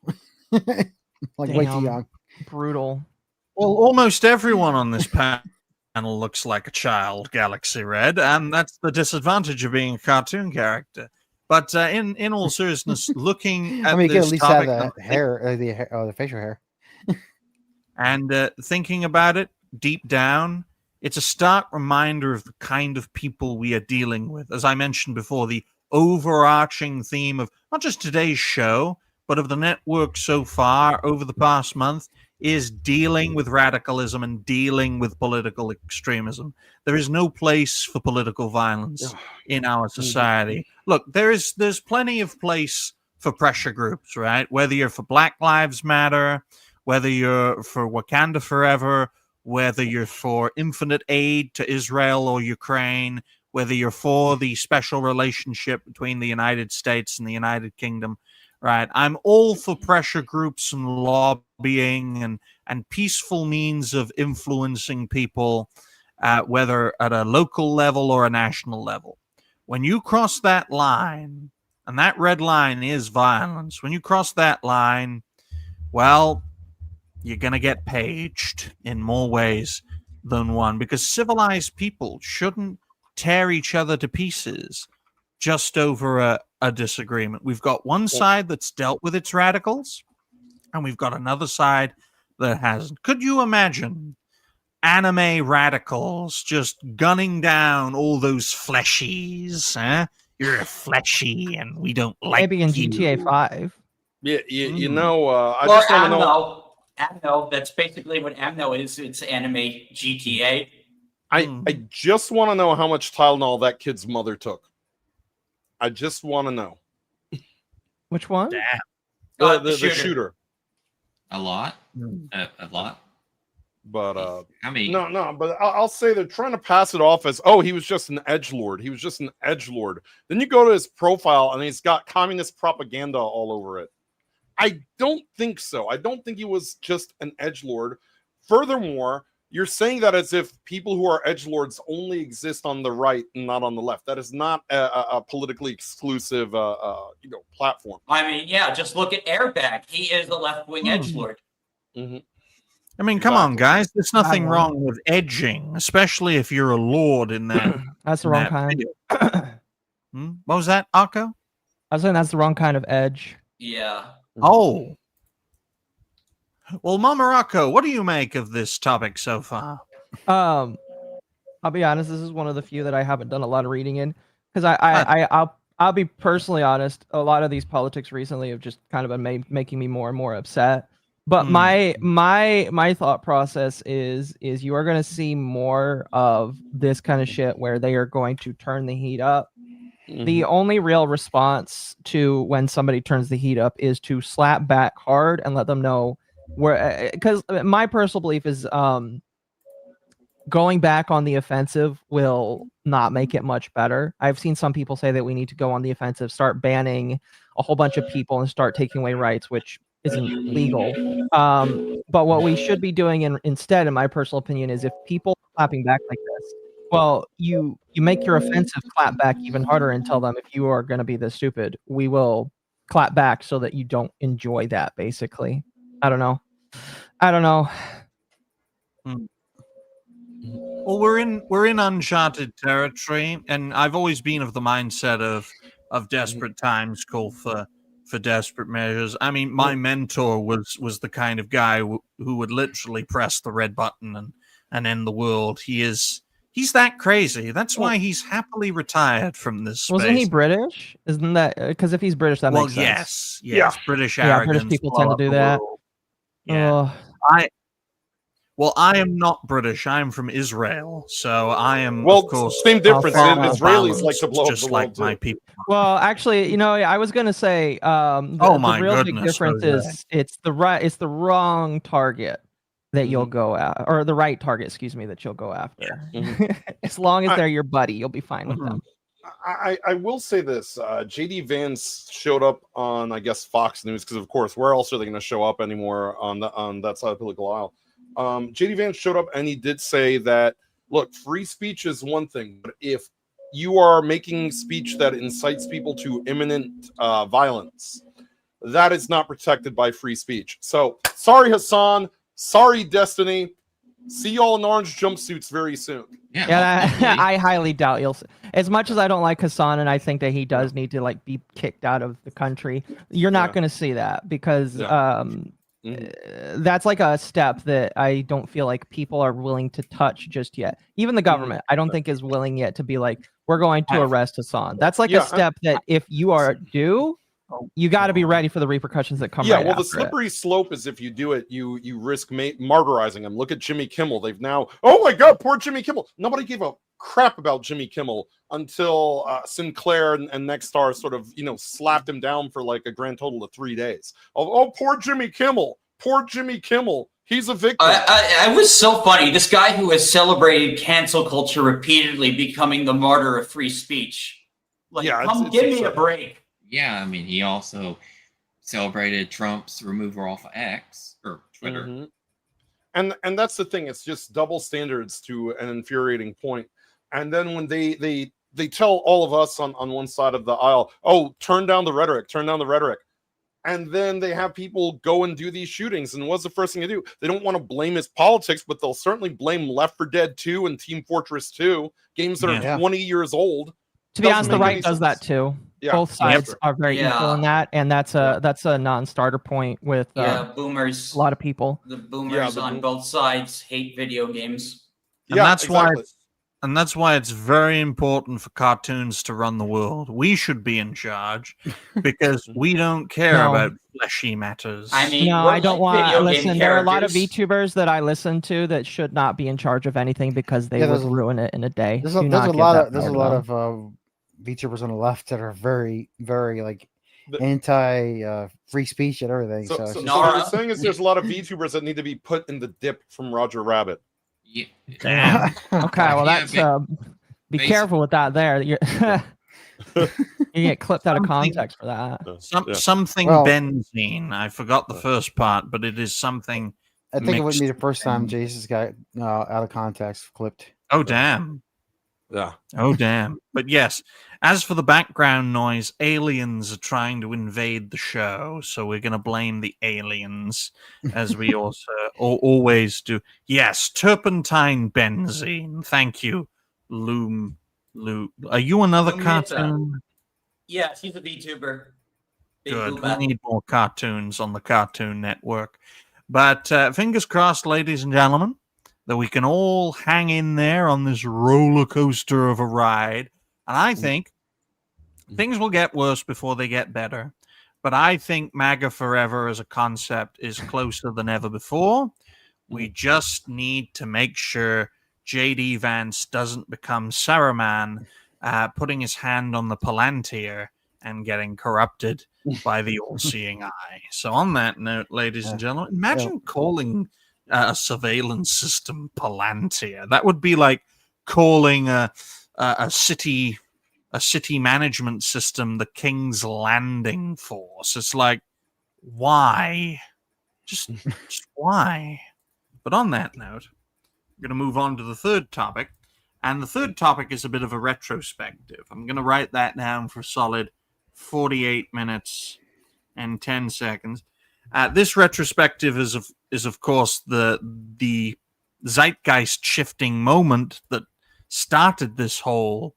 Like way too Damn. young. Brutal. well, almost everyone on this panel looks like a child, Galaxy Red, and that's the disadvantage of being a cartoon character. But in all seriousness, looking at I mean, you can this at least have topic the hair, the facial hair. and thinking about it deep down, it's a stark reminder of the kind of people we are dealing with. As I mentioned before, the overarching theme of not just today's show, but of the network so far over the past month is dealing with radicalism and dealing with political extremism. There is no place for political violence in our society. Look, there's plenty of place for pressure groups, right? Whether you're for Black Lives Matter, whether you're for Wakanda Forever, whether you're for infinite aid to Israel or Ukraine, whether you're for the special relationship between the United States and the United Kingdom, right? I'm all for pressure groups and lobbying and peaceful means of influencing people, whether at a local level or a national level. When you cross that line, and that red line is violence, when you cross that line, well, you're going to get paged in more ways than one, because civilized people shouldn't tear each other to pieces just over a disagreement. We've got one side that's dealt with its radicals, and we've got another side that hasn't. Could you imagine anime radicals just gunning down all those fleshies? You're a fleshy, and we don't like Maybe in you. GTA 5. Yeah, you know, I Well, just want to know. Amno, that's basically what Amno is. It's anime GTA. I just want to know how much Tylenol that kid's mother took. I just want to know. Which one? The shooter. A lot. A lot. But I mean, no. But I'll say they're trying to pass it off as, oh, he was just an edgelord. He was just an edgelord. Then you go to his profile and he's got communist propaganda all over it. I don't think so. I don't think he was just an edgelord. Furthermore, you're saying that as if people who are edgelords only exist on the right and not on the left. That is not a politically exclusive, platform. I mean, yeah, just look at Airbag. He is a left-wing edgelord. Mm-hmm. I mean, come on, guys. There's nothing wrong with edging, especially if you're a lord in that. That's the wrong kind. What was that, Occo? I was saying that's the wrong kind of edge. Yeah. Oh. Well, Mama Occo, what do you make of this topic so far? I'll be honest. This is one of the few that I haven't done a lot of reading in, because I'll be personally honest. A lot of these politics recently have just kind of been making me more and more upset. But my thought process is you are going to see more of this kind of shit where they are going to turn the heat up. Mm-hmm. The only real response to when somebody turns the heat up is to slap back hard and let them know where, because my personal belief is going back on the offensive will not make it much better. I've seen some people say that we need to go on the offensive, start banning a whole bunch of people and start taking away rights, which isn't legal. But what we should be doing instead, in my personal opinion, is if people are clapping back like this, well, you make your offensive clap back even harder and tell them, if you are going to be this stupid, we will clap back so that you don't enjoy that, basically. I don't know. Well, we're in uncharted territory, and I've always been of the mindset of desperate times call for desperate measures. I mean, my mentor was the kind of guy who would literally press the red button and end the world. He's that crazy. That's why he's happily retired from this space. Wasn't he British? Isn't that because if he's British, that makes sense? Yes, British arrogance. British people tend to do that. Yeah. I am not British. I'm from Israel, so I am. Well, of course, same difference. Israelis like to blow just up the like world my too. people. Well, actually, I was gonna say, the real big difference is it's the wrong target that you'll go at, or the right target, excuse me, that you'll go after. As long as they're your buddy, you'll be fine with them. I will say this: JD Vance showed up on, I guess, Fox News, because of course, where else are they going to show up anymore on that side of the political aisle? JD Vance showed up and he did say that, look, free speech is one thing, but if you are making speech that incites people to imminent violence, that is not protected by free speech. So sorry, Hassan. Sorry, Destiny. See y'all in orange jumpsuits very soon. Yeah, hopefully. I highly doubt you'll. As much as I don't like Hassan, and I think that he does need to like be kicked out of the country, you're not Yeah. going to see that because Yeah. Mhm. that's like a step that I don't feel like people are willing to touch just yet. Even the government, I don't think is willing yet to be like, we're going to arrest Hassan. That's like Yeah, a step that if you are due, you got to be ready for the repercussions that come. Yeah, right well, the after it. slippery slope is if you do it, you risk martyrizing him. Look at Jimmy Kimmel. They've now, oh my God, poor Jimmy Kimmel. Nobody gave a crap about Jimmy Kimmel until Sinclair and Nexstar sort of, slapped him down for like a grand total of 3 days. Oh, poor Jimmy Kimmel. Poor Jimmy Kimmel. He's a victim. I was so funny. This guy who has celebrated cancel culture repeatedly becoming the martyr of free speech. Like, Yeah, come it's give me a absurd. break. Yeah, I mean, he also celebrated Trump's removal off of X or Twitter. Mhm. And that's the thing. It's just double standards to an infuriating point. And then when they tell all of us on one side of the aisle, oh, turn down the rhetoric, turn down the rhetoric. And then they have people go and do these shootings. And what's the first thing they do? They don't want to blame his politics, but they'll certainly blame Left 4 Dead 2 and Team Fortress 2, games that are 20 years old. To be honest, the right does that too. Yeah, both sides are very equal in that, and that's a non-starter point with boomers. A lot of people. The boomers on both sides hate video games. And that's why it's very important for cartoons to run the world. We should be in charge because we don't care about fleshy matters. I mean, no, I don't want. Listen, there are a lot of characters. VTubers that I listen to that should not be in charge of anything because they would ruin it in a day. There's a lot of VTubers on the left that are very, very like anti free speech and everything. So what you're saying is there's a lot of VTubers that need to be put in the dip from Roger Rabbit. Yeah. Damn. Okay, well that's be careful with that. There, you get clipped out of context for that. Something benzene. I forgot the first part, but it is something. I think it wouldn't be the first time Jason's got out of context clipped. Oh damn. Yeah. Oh damn. But yes, as for the background noise, aliens are trying to invade the show, so we're going to blame the aliens, as we also always do. Yes, turpentine benzene. Thank you, Loom. Are you another cartoon? Yeah, she's a VTuber. Good. We need more cartoons on the Cartoon Network. But fingers crossed, ladies and gentlemen, that we can all hang in there on this roller coaster of a ride. And I think things will get worse before they get better. But I think MAGA Forever as a concept is closer than ever before. We just need to make sure J.D. Vance doesn't become Saruman, putting his hand on the Palantir and getting corrupted by the all-seeing eye. So on that note, ladies and gentlemen, imagine calling a surveillance system Palantir. That would be like calling a city management system the King's Landing Force. It's like, why? Just why? But on that note, we're going to move on to the third topic. And the third topic is a bit of a retrospective. I'm going to write that down for a solid 48 minutes and 10 seconds. This retrospective is of course the zeitgeist shifting moment that started this whole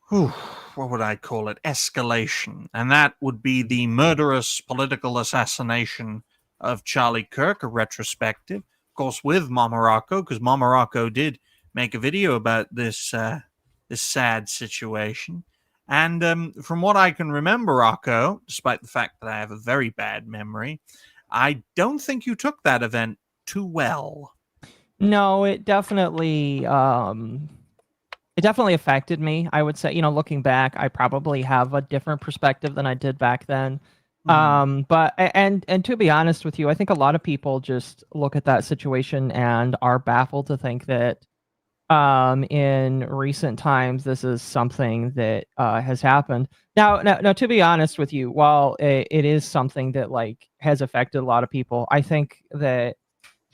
what would I call it, escalation, and that would be the murderous political assassination of Charlie Kirk, a retrospective, of course, with Mama Rocco, because Mama Rocco did make a video about this this sad situation. And from what I can remember, Occo, despite the fact that I have a very bad memory, I don't think you took that event too well. No, it definitely affected me. I would say, looking back, I probably have a different perspective than I did back then. But to be honest with you, I think a lot of people just look at that situation and are baffled to think that in recent times this is something that has happened. Now, to be honest with you, while it is something that has affected a lot of people, I think that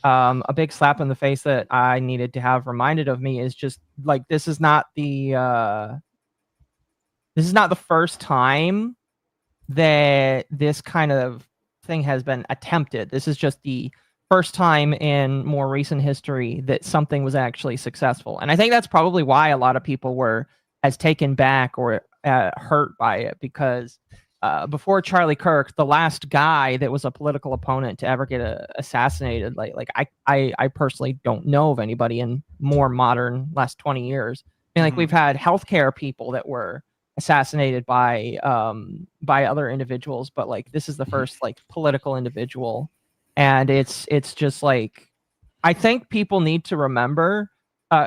a big slap in the face that I needed to have reminded of me is just this is not the first time that this kind of thing has been attempted. This is just the first time in more recent history that something was actually successful. And I think that's probably why a lot of people were as taken back or hurt by it, because before Charlie Kirk, the last guy that was a political opponent to ever get assassinated, I personally don't know of anybody in more modern last 20 years. I mean, like we've had healthcare people that were assassinated by other individuals, but like this is the first like political individual, and it's just like I think people need to remember,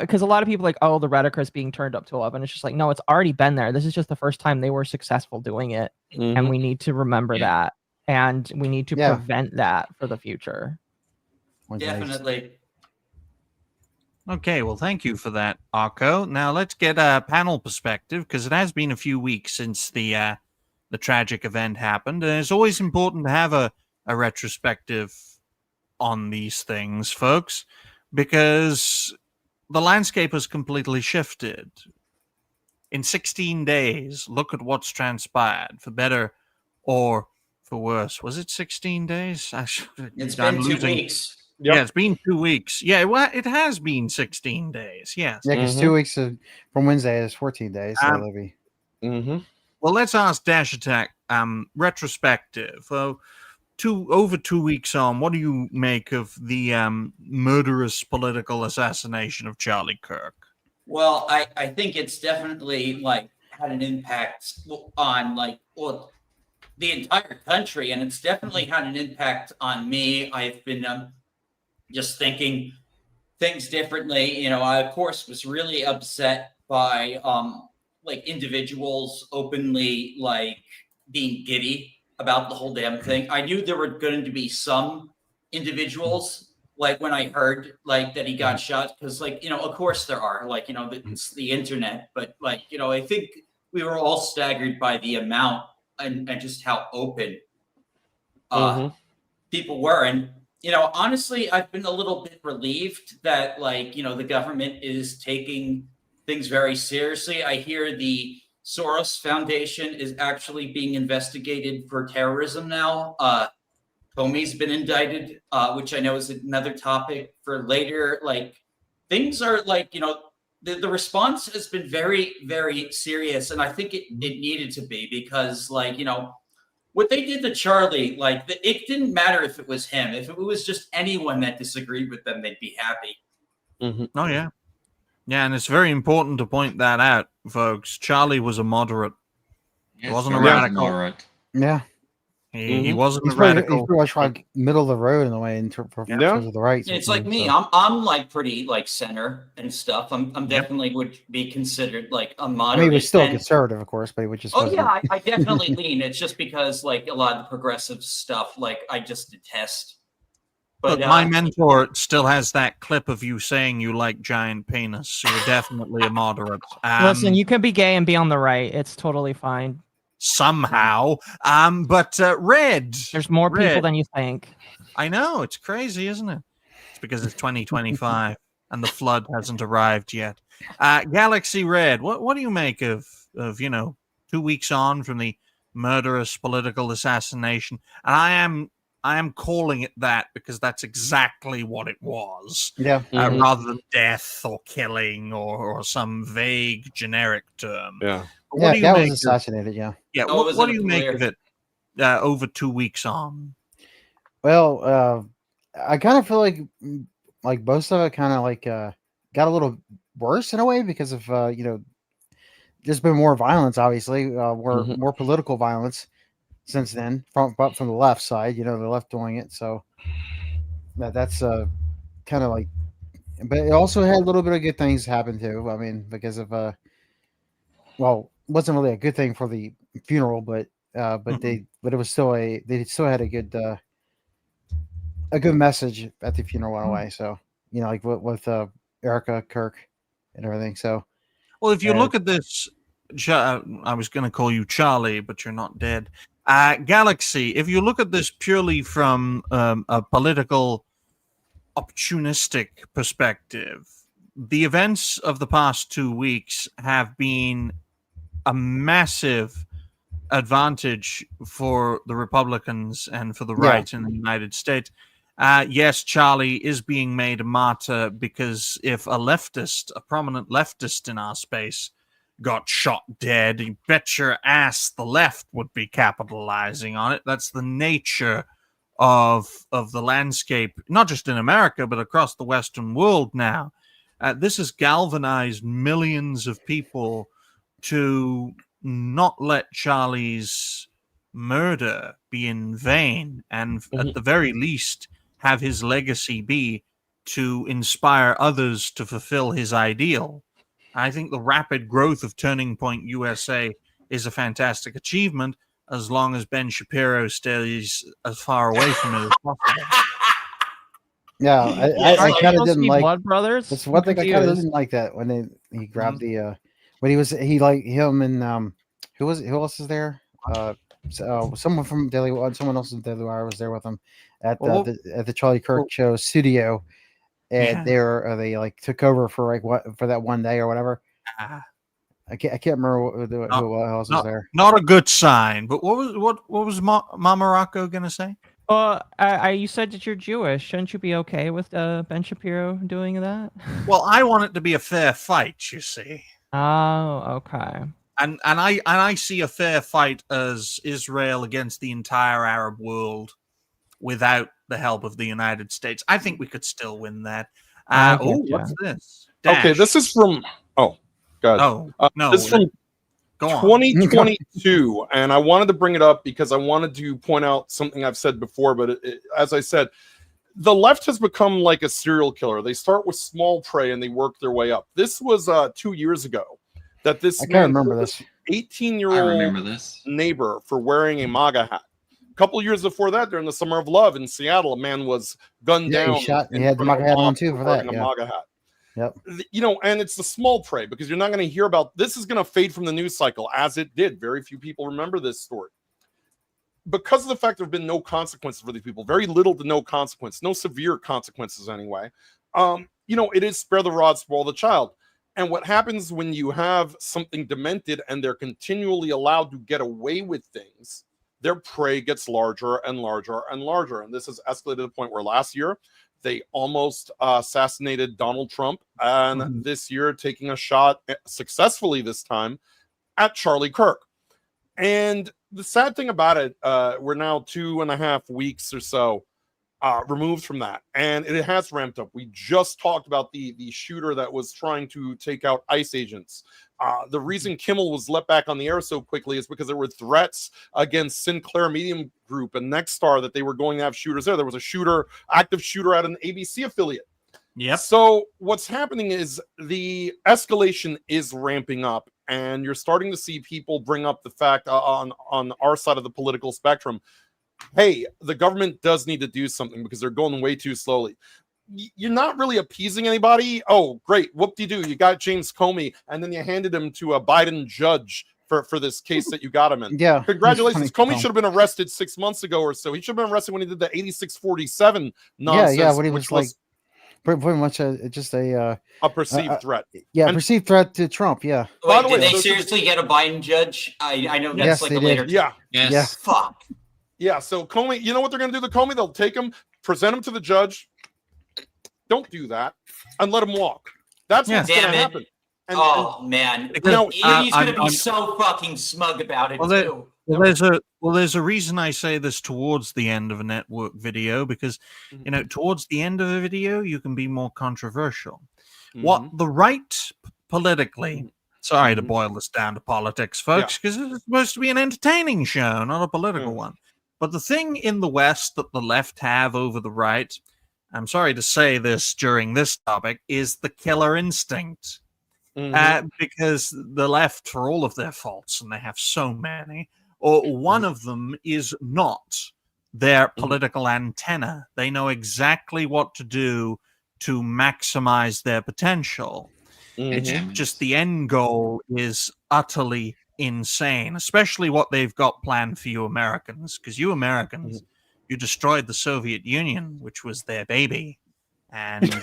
because a lot of people like, oh, the rhetoric is being turned up to 11. It's just like, no, it's already been there. This is just the first time they were successful doing it, and we need to remember that, and we need to prevent that for the future. Definitely. Okay, well, thank you for that, Occo. Now let's get a panel perspective, because it has been a few weeks since the tragic event happened, and it's always important to have a retrospective on these things, folks, because the landscape has completely shifted. In 16 days, look at what's transpired, for better or for worse. Was it 16 days? It's been 2 weeks. Yep. Yeah, it's been 2 weeks. Yeah, well, it has been 16 days. Yes. Yeah, because 2 weeks from Wednesday is 14 days. So that'll be. Well, let's ask Dash Attack. Retrospective. Over 2 weeks on, what do you make of the murderous political assassination of Charlie Kirk? Well, I think it's definitely like had an impact on the entire country, and it's definitely had an impact on me. I've been just thinking things differently. You know, I of course was really upset by individuals openly being giddy about the whole damn thing. I knew there were going to be some individuals when I heard that he got shot, because of course there are, it's the internet, but I think we were all staggered by the amount and just how open people were. And honestly, I've been a little bit relieved that the government is taking things very seriously. I hear the Soros Foundation is actually being investigated for terrorism now. Comey's been indicted, which I know is another topic for later. Things are the response has been very, very serious, and I think it needed to be, because what they did to Charlie, it didn't matter if it was him. If it was just anyone that disagreed with them, they'd be happy. Oh yeah. Yeah, and it's very important to point that out, folks. Charlie was a moderate. He wasn't a radical. Yeah. He wasn't a radical. He's pretty much middle of the road in a way in terms of the rights. It's like me. So. I'm pretty center and stuff. I'm definitely would be considered a moderate. I mean, he was still conservative, of course, but he would just. Oh yeah, I definitely lean. It's just because a lot of the progressive stuff, I just detest. But my mentor still has that clip of you saying you like giant penis. So you're definitely a moderate. Listen, you can be gay and be on the right. It's totally fine. Somehow. But Red. There's more people than you think. I know. It's crazy, isn't it? It's because it's 2025 and the flood hasn't arrived yet. Galaxy Red, what do you make of 2 weeks on from the murderous political assassination? And I am calling it that because that's exactly what it was. Yeah. Rather than death or killing or some vague generic term. Yeah. That was assassinated. Yeah. Yeah. What do you make of it over 2 weeks on? Well, I kind of feel like most of it kind of got a little worse in a way because of there's been more violence, obviously, more political violence since then from the left side, the left doing it. So that's kind of but it also had a little bit of good things happen too. I mean, because of it wasn't really a good thing for the funeral, but it was still they still had a good message at the funeral in a way. So with Erica Kirk and everything. So well, if you look at this, I was going to call you Charlie, but you're not dead. Galaxy, if you look at this purely from a political opportunistic perspective, the events of the past 2 weeks have been a massive advantage for the Republicans and for the right in the United States. yes, Charlie is being made a martyr because if a prominent leftist in our space, got shot dead, you bet your ass the left would be capitalizing on it. That's the nature of the landscape, not just in America, but across the Western world now. This has galvanized millions of people to not let Charlie's murder be in vain, and at the very least have his legacy be to inspire others to fulfill his ideal. I think the rapid growth of Turning Point USA is a fantastic achievement, as long as Ben Shapiro stays as far away from it as possible. Yeah, I kind of didn't like Blood Brothers. That's one thing I kind of didn't like, that when he grabbed the when he like him and who else is there? Someone from someone else from Daily Wire was there with him at the Charlie Kirk show studio, and they like took over for for that one day or whatever. I can't remember who else was there. Not a good sign. But what was Mama Rocco gonna say? You said that you're Jewish. Shouldn't you be okay with Ben Shapiro doing that? Well, I want it to be a fair fight, you see. Oh, okay. And I see a fair fight as Israel against the entire Arab world without the help of the United States. I think we could still win that. What's this? Dash. Okay, this is from. Oh, God. Oh, no. This is from 2022, and I wanted to bring it up because I wanted to point out something I've said before, but as I said, the left has become like a serial killer. They start with small prey and they work their way up. This was 2 years ago that this I can't remember this 18-year-old neighbor for wearing a MAGA hat. A couple of years before that, during the Summer of Love in Seattle, a man was gunned down. He had the MAGA hat on too for that. A MAGA hat. Yep. You know, and it's the small prey, because you're not going to hear about this. Is going to fade from the news cycle, as it did. Very few people remember this story because of the fact there have been no consequences for these people. Very little to no consequence, no severe consequences anyway. You know, it is spare the rod, spoil the child. And what happens when you have something demented and they're continually allowed to get away with things, their prey gets larger and larger and larger. And this has escalated to the point where last year they almost assassinated Donald Trump, and this year taking a shot successfully this time at Charlie Kirk. And the sad thing about it, we're now 2.5 weeks or so removed from that, and it has ramped up. We just talked about the shooter that was trying to take out ICE agents. The reason Kimmel was let back on the air so quickly is because there were threats against Sinclair Medium Group and Nexstar that they were going to have shooters there. There was a active shooter at an ABC affiliate. Yep. So what's happening is the escalation is ramping up, and you're starting to see people bring up the fact on our side of the political spectrum, hey, the government does need to do something because they're going way too slowly. You're not really appeasing anybody. Oh, great. Whoop-de-doo. You got James Comey, and then you handed him to a Biden judge for this case that you got him in. Yeah. Congratulations. Comey should have been arrested 6 months ago or so. He should have been arrested when he did the 8647 nonsense. Yeah, when he was like pretty much just a perceived threat. Yeah, perceived threat to Trump, yeah. Wait, did they seriously get a Biden judge? I know that's like a later. Yeah. Yes. Yeah. Fuck. Yeah, so Comey, you know what they're going to do to Comey? They'll take him, present him to the judge. Don't do that, and let him walk. That's what's going to happen. Man, he's going to be so fucking smug about it too. There's a reason I say this towards the end of a network video, because you know, towards the end of a video you can be more controversial. What the right politically, sorry to boil this down to politics, folks, because it's supposed to be an entertaining show, not a political one. But the thing in the West that the left have over the right, I'm sorry to say this during this topic, is the killer instinct. Because the left, for all of their faults, and they have so many, or one of them is not their political antenna. They know exactly what to do to maximize their potential. It's just the end goal is utterly insane, especially what they've got planned for you Americans, because you Americans, you destroyed the Soviet Union, which was their baby. And,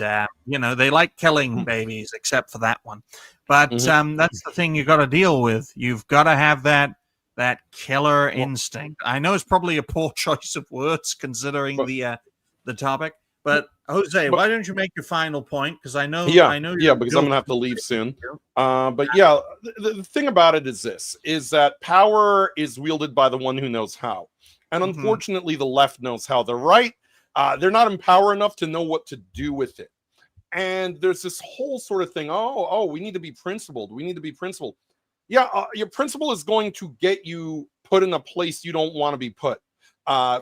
you know, they like killing babies, except for that one. But that's the thing you got to deal with. You've got to have that killer instinct. I know it's probably a poor choice of words, considering the the topic. But Jose, why don't you make your final point? Because I know, Yeah, I know, because I'm gonna have to leave soon. But yeah, the thing about it is this: is that power is wielded by the one who knows how, and unfortunately, the left knows how. The right, they're not in power enough to know what to do with it. And there's this whole sort of thing. Oh, we need to be principled. We need to be principled. Yeah, your principle is going to get you put in a place you don't want to be put.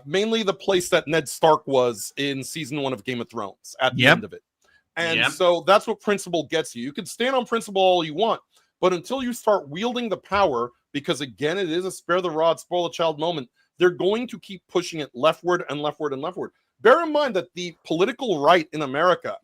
Mainly the place that Ned Stark was in season 1 of Game of Thrones at the end of it. And so that's what principle gets you. You can stand on principle all you want, but until you start wielding the power, because again, it is a spare the rod, spoil the child moment, they're going to keep pushing it leftward and leftward and leftward. Bear in mind that the political right in America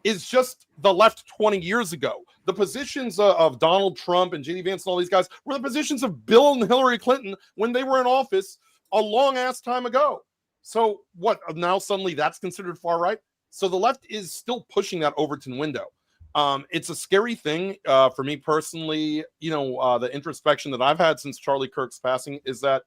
is just the left 20 years ago. The positions of Donald Trump and J.D. Vance and all these guys were the positions of Bill and Hillary Clinton when they were in office a long ass time ago. So what, now suddenly that's considered far right? So the left is still pushing that Overton window. It's a scary thing for me personally. The introspection that I've had since Charlie Kirk's passing is that,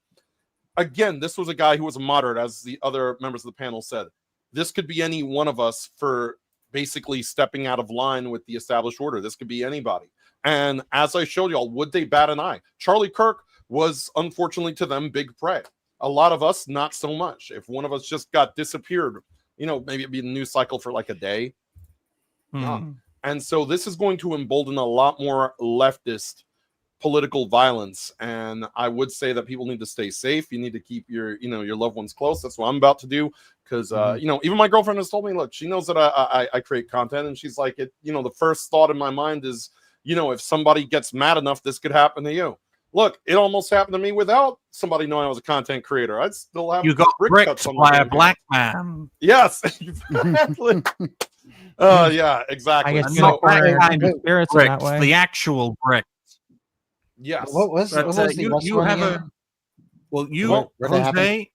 again, this was a guy who was a moderate, as the other members of the panel said. This could be any one of us for basically stepping out of line with the established order. This could be anybody. And as I showed y'all, would they bat an eye? Charlie Kirk was, unfortunately to them, big prey. A lot of us, not so much. If one of us just got disappeared, maybe it'd be a news cycle for like a day. And so this is going to embolden a lot more leftist political violence. And I would say that people need to stay safe. You need to keep your loved ones close. That's what I'm about to do. Because, even my girlfriend has told me, look, she knows that I create content. And she's like, the first thought in my mind is, if somebody gets mad enough, this could happen to you. Look, it almost happened to me without somebody knowing I was a content creator. I'd still have got bricked by a black man. Yes, exactly. Yeah, exactly. I guess Not you're that kind of spirits in that bricks, way. the actual brick. Yes. What was the you have a Jose.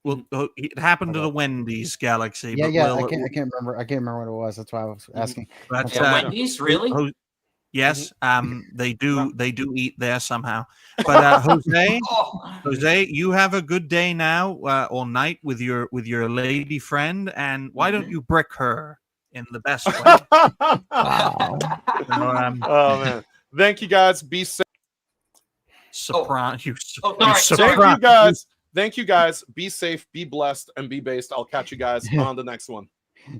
Well, it happened to the Wendy's Galaxy. Yeah, but yeah. I can't remember what it was. That's why I was asking. But, Wendy's, really? Yes, they do eat there somehow. But Jose, you have a good day now or night with your lady friend, and why don't you brick her in the best way? Wow. Oh man, thank you guys. Be safe. Surprise! Thank you guys. Be safe, be blessed, and be based. I'll catch you guys on the next one.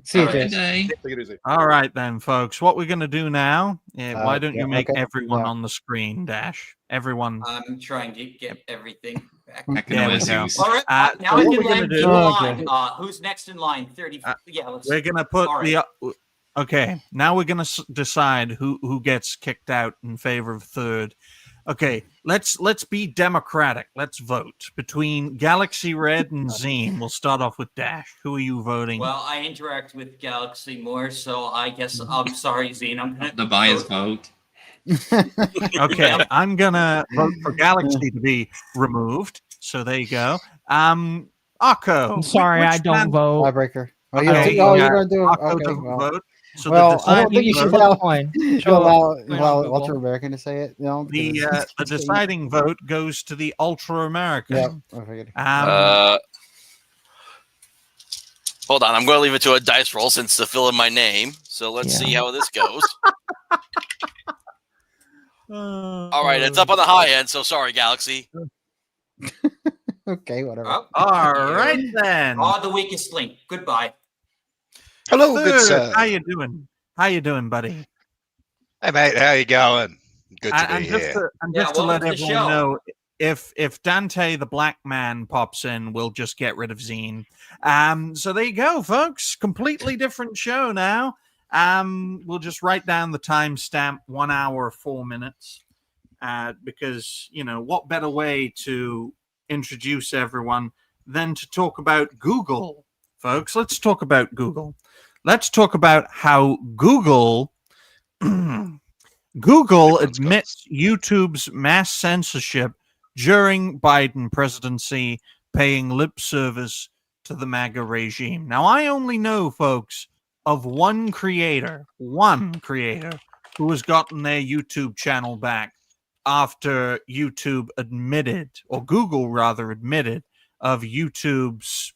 See you, Good Jay. day. Take it easy. All right then, folks. What we're gonna do now? Why don't you make everyone Yeah. on the screen, Dash? Everyone. I'm trying to get everything back. I can There we always go. use. All right, now so I what can we're gonna land do- people Okay. on. Who's next in line? 30. Let's. We're gonna put All the. Okay, now we're gonna decide who gets kicked out in favor of third. Okay, let's be democratic. Let's vote between Galaxy Red and Zine. We'll start off with Dash. Who are you voting? Well, I interact with Galaxy more, so I guess I'm sorry, Zine. I'm gonna The bias vote. Okay, I'm gonna vote for Galaxy to be removed. So there you go. Occo. I'm sorry, which I don't man- vote. Tiebreaker. Oh, Okay, you're gonna do. Occo Okay, doesn't well, vote. So well, the I don't think you deciding should vote, Coin. should Show allow coin on Google. Ultra American to say it. the deciding vote goes to the Ultra American. Yeah, I figured. Hold on, I'm going to leave it to a dice roll since to fill in my name. So let's see how this goes. All right, it's up on the high end. So sorry, Galaxy. Okay, whatever. Oh, All right then. the weakest link. Goodbye. Hello, good Third, sir. how you doing? How you doing, buddy? Hey, mate, how you going? Good to And be just here. to let welcome to the everyone show. know, if Dante the Black Man pops in, we'll just get rid of Zine. So there you go, folks. Completely different show now. We'll just write down the timestamp: 1 hour 4 minutes. Because what better way to introduce everyone than to talk about Google, folks? Let's talk about Google. Let's talk about how Google admits YouTube's mass censorship during Biden presidency, paying lip service to the MAGA regime. Now, I only know, folks, of one creator who has gotten their YouTube channel back after YouTube admitted, or Google rather admitted, of YouTube's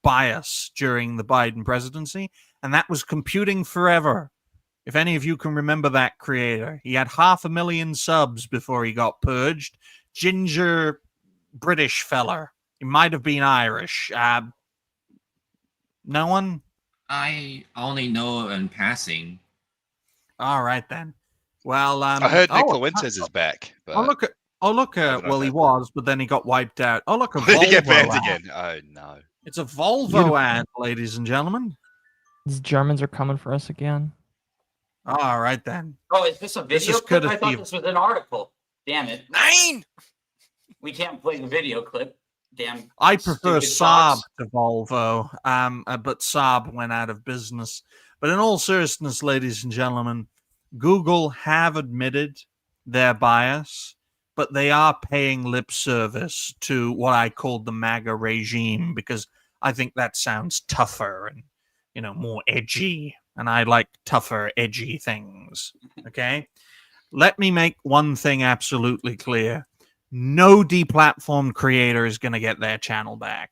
bias during the Biden presidency, and that was Computing Forever. If any of you can remember that creator, he had 500,000 subs before he got purged. Ginger British feller. He might have been Irish. No one? I only know in passing. All right, then. Well, I heard Nick Fuentes is back. But well, he was, but then he got wiped out. Oh, look, a did he get Volvo banned ad. again? Oh, no. It's a Volvo ad, ladies and gentlemen. These Germans are coming for us again. All right, then. Oh, is this a This video is clip? I courtesy thought of- this was an article. Damn it. 9. We can't play the video clip. Damn. I prefer stupid Saab Fox. to Volvo, but Saab went out of business. But in all seriousness, ladies and gentlemen, Google have admitted their bias, but they are paying lip service to what I called the MAGA regime, because I think that sounds tougher and, more edgy. And I like tougher, edgy things. Okay? Let me make one thing absolutely clear. No deplatformed creator is going to get their channel back.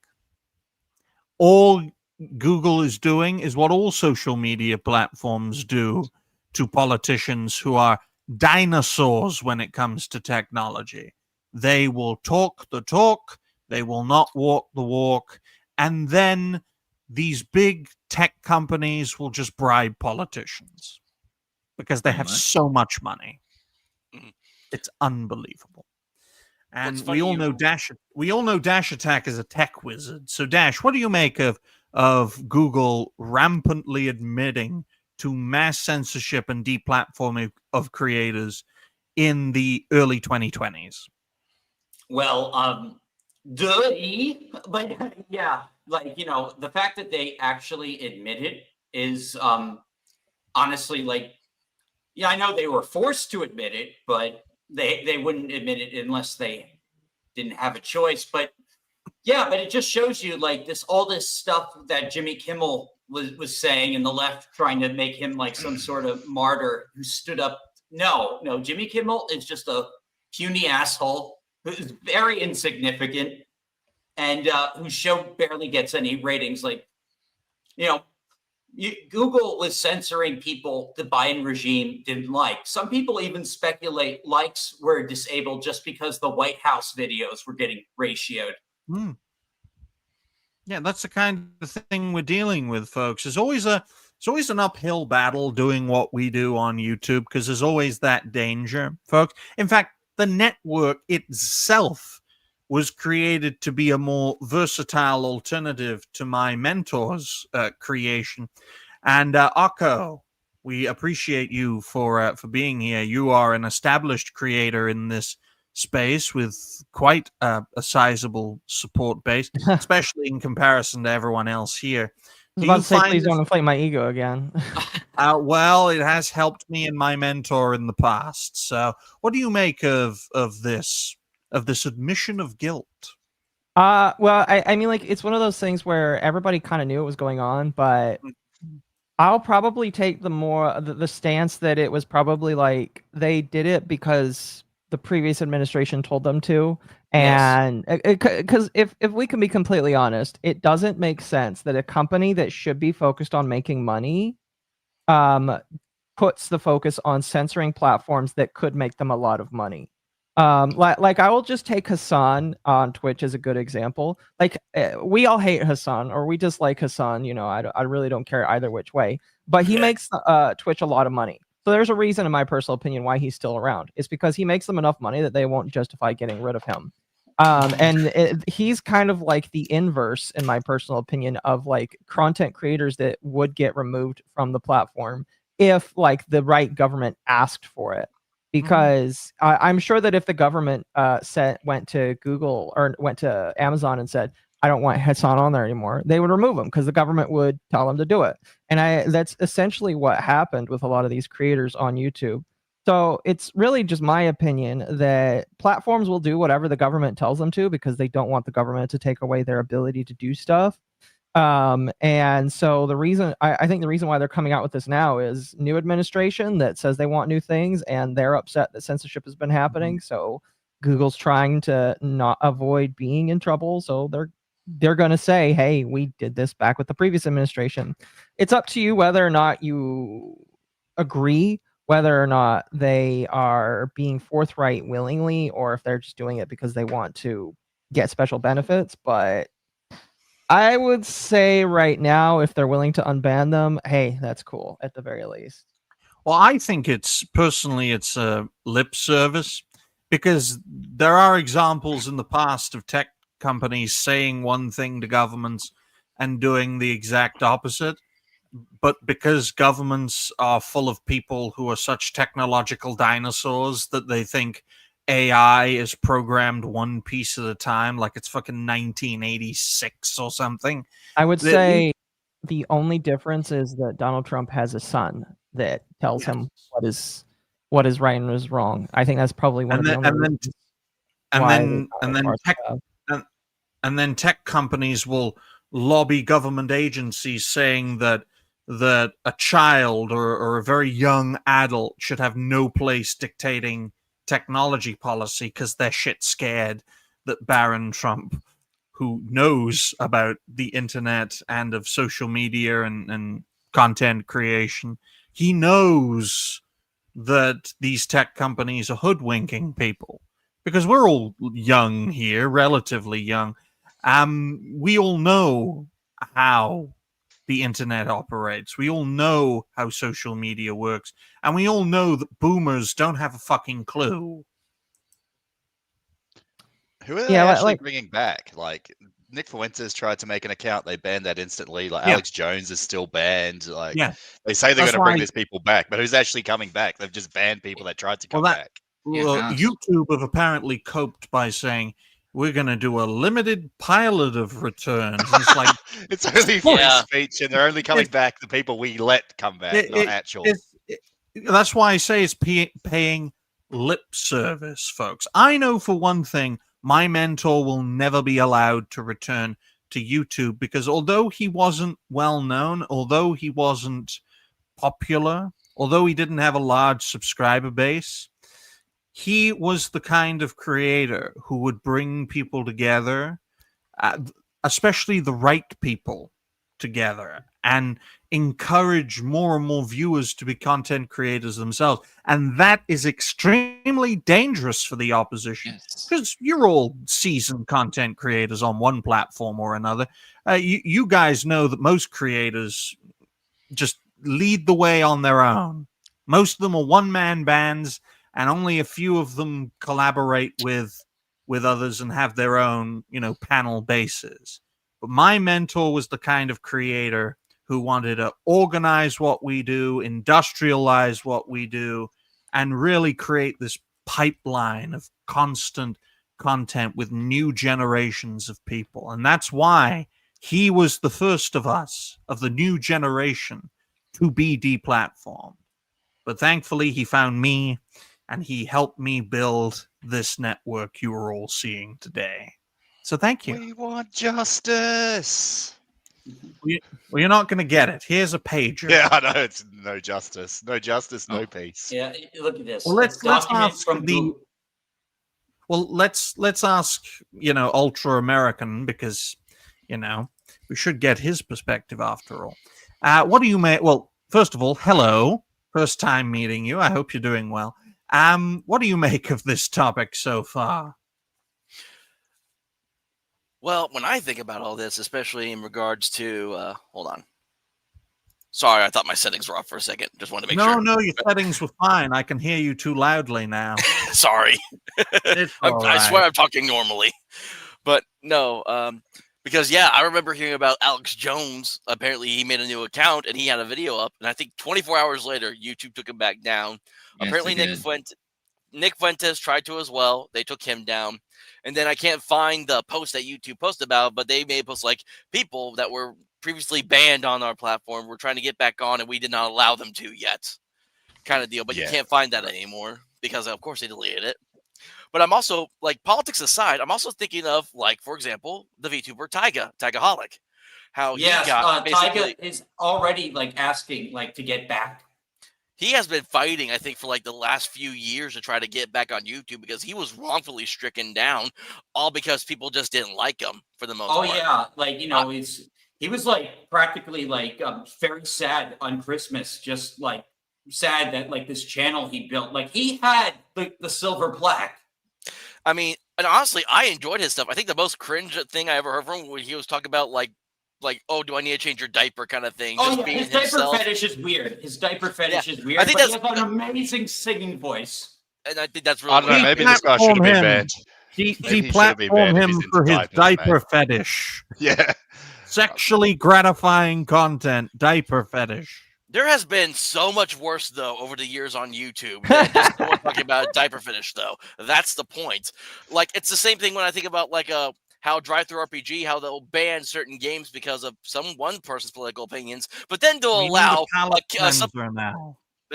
All Google is doing is what all social media platforms do to politicians who are dinosaurs when it comes to technology. They will talk the talk, they will not walk the walk, and then these big tech companies will just bribe politicians because they have so much money. It's unbelievable. And What's funny, we all know Dash Attack is a tech wizard. So Dash, what do you make of Google rampantly admitting to mass censorship and deplatforming of creators in the early 2020s? Well, but yeah, the fact that they actually admit it is honestly I know they were forced to admit it, but they wouldn't admit it unless they didn't have a choice. But yeah, but it just shows you all this stuff that Jimmy Kimmel was saying, and the left trying to make him like some sort of martyr who stood up. No, Jimmy Kimmel is just a puny asshole who's very insignificant and whose show barely gets any ratings. Google was censoring people the Biden regime didn't like. Some people even speculate likes were disabled just because the White House videos were getting ratioed. Yeah, that's the kind of thing we're dealing with, folks. It's always an uphill battle doing what we do on YouTube because there's always that danger, folks. In fact, the network itself was created to be a more versatile alternative to my mentor's creation. And Occo, we appreciate you for being here. You are an established creator in this space with quite a sizable support base, especially in comparison to everyone else here. I was about to say, please don't inflate my ego again. Well, it has helped me and my mentor in the past. So what do you make of this admission of guilt? Well, I mean, it's one of those things where everybody kind of knew what was going on, but I'll probably take the stance that it was probably they did it because the previous administration told them to. And because if we can be completely honest, it doesn't make sense that a company that should be focused on making money puts the focus on censoring platforms that could make them a lot of money. I will just take Hassan on Twitch as a good example. We all hate Hassan or we dislike Hassan, I really don't care either which way, but he makes Twitch a lot of money. So there's a reason, in my personal opinion, why he's still around. It's because he makes them enough money that they won't justify getting rid of him. He's kind of like the inverse, in my personal opinion, of content creators that would get removed from the platform if the right government asked for it. Because I'm sure that if the government went to Google or went to Amazon and said, I don't want Hassan on there anymore, they would remove him because the government would tell them to do it. And that's essentially what happened with a lot of these creators on YouTube. So it's really just my opinion that platforms will do whatever the government tells them to because they don't want the government to take away their ability to do stuff. And so I think the reason why they're coming out with this now is new administration that says they want new things and they're upset that censorship has been happening. So Google's trying to not avoid being in trouble. So they're they're going to say, hey, we did this back with the previous administration. It's up to you whether or not you agree, whether or not they are being forthright willingly, or if they're just doing it because they want to get special benefits. But I would say right now, if they're willing to unban them, hey, that's cool at the very least. Well, I think it's a lip service, because there are examples in the past of tech companies saying one thing to governments and doing the exact opposite. But because governments are full of people who are such technological dinosaurs that they think AI is programmed one piece at a time, like it's fucking 1986 or something. I would say the only difference is that Donald Trump has a son that tells him what is right and what is wrong. I think that's probably one of the only reasons why and then tech companies will lobby government agencies saying that a child or a very young adult should have no place dictating technology policy because they're shit scared that Baron Trump, who knows about the internet and of social media and content creation, he knows that these tech companies are hoodwinking people, because we're all young here, relatively young. We all know how the internet operates. We all know how social media works, and we all know that boomers don't have a fucking clue. Who are they actually bringing back? Like, Nick Fuentes tried to make an account, they banned that instantly. Like, Alex Jones is still banned. Like, they say they're going to bring these people back, but who's actually coming back? They've just banned people that tried to come back. Well, YouTube have apparently coped by saying, we're going to do a limited pilot of returns. And it's like, it's only free speech, and they're only coming back the people we let come back, not actual. That's why I say it's paying lip service, folks. I know for one thing, my mentor will never be allowed to return to YouTube, because although he wasn't well known, although he wasn't popular, although he didn't have a large subscriber base, he was the kind of creator who would bring people together, especially the right people together, and encourage more and more viewers to be content creators themselves. And that is extremely dangerous for the opposition, because you're all seasoned content creators on one platform or another. You guys know that most creators just lead the way on their own. Most of them are one-man bands, and only a few of them collaborate with others and have their own, panel bases. But my mentor was the kind of creator who wanted to organize what we do, industrialize what we do, and really create this pipeline of constant content with new generations of people. And that's why he was the first of us, of the new generation, to be deplatformed. But thankfully, he found me, and he helped me build this network you are all seeing today. So thank you. We want justice. Well, you're not going to get it. Here's a pager. Yeah, I know. It's no justice. No justice, no peace. Yeah, look at this. Well, let's ask let's ask, Ultra American, because, we should get his perspective after all. What do you make? Well, first of all, hello. First time meeting you. I hope you're doing well. What do you make of this topic so far? Well, when I think about all this, especially in regards to, hold on. Sorry, I thought my settings were off for a second. Just wanted to make sure. No, your settings were fine. I can hear you too loudly now. Sorry. I swear I'm talking normally. But no, because, I remember hearing about Alex Jones. Apparently, he made a new account, and he had a video up. And I think 24 hours later, YouTube took him back down. Yes, apparently, Nick Fuentes tried to as well. They took him down. And then I can't find the post that YouTube posted about, but they made posts like, people that were previously banned on our platform were trying to get back on, and we did not allow them to yet, kind of deal. But you can't find that anymore because, of course, they deleted it. But I'm also, like, politics aside, I'm also thinking of, like, for example, the VTuber Tigaholic. How he got basically... Tyga is already, like, asking, like, to get back. he has been fighting, I think, for like the last few years to try to get back on YouTube because he was wrongfully stricken down, all because people just didn't like him for the most part. Oh yeah, like he was like practically like very sad on Christmas, just like sad that like this channel he built, like he had the silver plaque. I mean, and honestly, I enjoyed his stuff. I think the most cringe thing I ever heard from him when he was talking about like, oh, do I need to change your diaper kind of thing? Oh, yeah, his diaper fetish is weird. His diaper fetish is weird. I think he has an amazing singing voice. And I think that's really. I don't know. Maybe this guy should have been banned. Deplatform him for his diaper fetish. Yeah. Sexually gratifying content, diaper fetish. There has been so much worse, though, over the years on YouTube than just someone talking about diaper fetish, though. That's the point. Like, it's the same thing when I think about, like, how Drive-Thru RPG, how they'll ban certain games because of one person's political opinions, but then they'll allow but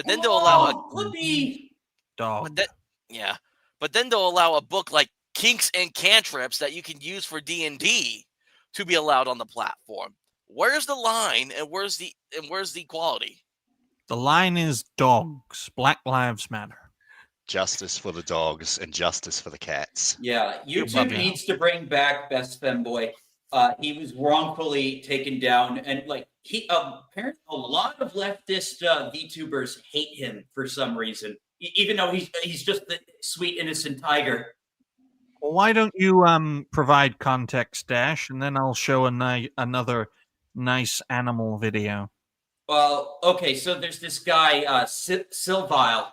then they'll allow a dog. But then they'll allow a book like Kinks and Cantrips that you can use for D&D to be allowed on the platform. Where's the line and where's the equality? The line is dogs. Black Lives Matter. Justice for the dogs and justice for the cats. Yeah, YouTube needs to bring back Best Femboy. He was wrongfully taken down, and like he apparently a lot of leftist VTubers hate him for some reason, even though he's just the sweet innocent tiger. Well, why don't you provide context, Dash, and then I'll show another nice animal video. Well, okay, so there's this guy, Silvervale.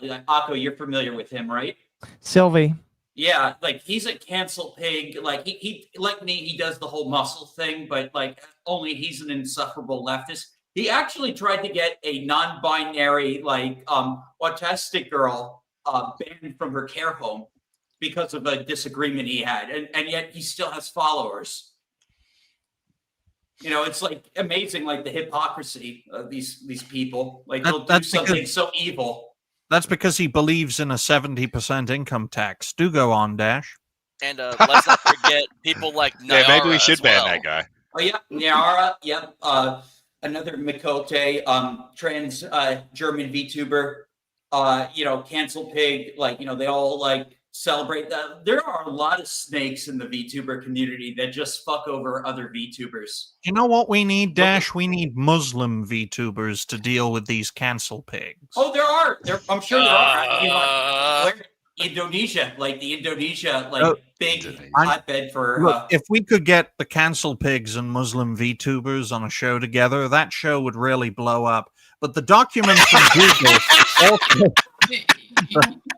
Like, Occo, you're familiar with him, right? Sylvie. Yeah, like he's a cancel pig. Like he like me, he does the whole muscle thing, but like only he's an insufferable leftist. He actually tried to get a non-binary, like autistic girl banned from her care home because of a disagreement he had, and yet he still has followers. You know, it's like amazing, like the hypocrisy of these people. Like they'll do something so evil. That's because he believes in a 70% income tax. Do go on, Dash. And let's not forget people like Nyara. Yeah, maybe we should ban that guy. Oh yeah, Nyara. Yep. Another Mikote, trans German VTuber. You know, cancel pig. Like, you know, they all like celebrate that. There are a lot of snakes in the VTuber community that just fuck over other VTubers. You know what we need, Dash? We need Muslim VTubers to deal with these cancel pigs. Oh, there are. I'm sure there are. You know, Indonesia, like the Indonesia, like big hotbed for. Look, if we could get the cancel pigs and Muslim VTubers on a show together, that show would really blow up. But the document from Google also.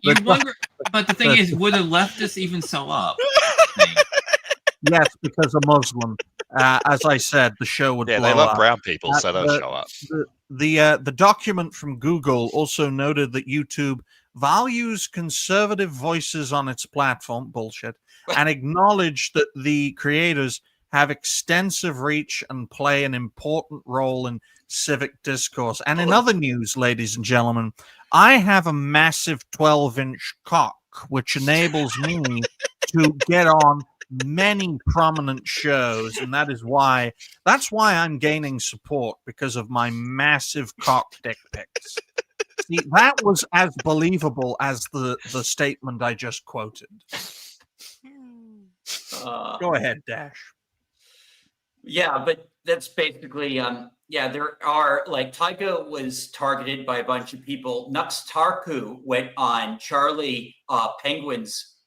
You wonder, but the thing is, would a leftist even show up? Yes, because a Muslim. As I said, the show would blow up. Yeah, they love brown people, so they'll show up. The document from Google also noted that YouTube values conservative voices on its platform, bullshit, and acknowledged that the creators have extensive reach and play an important role in civic discourse. And in other news, ladies and gentlemen, I have a massive 12-inch cock, which enables me to get on many prominent shows, and that's why I'm gaining support, because of my massive cock dick pics. See, that was as believable as the statement I just quoted. Go ahead, Dash. Yeah, but that's basically there are, like, Tyga was targeted by a bunch of people. Nux Tarku went on Charlie Penguin's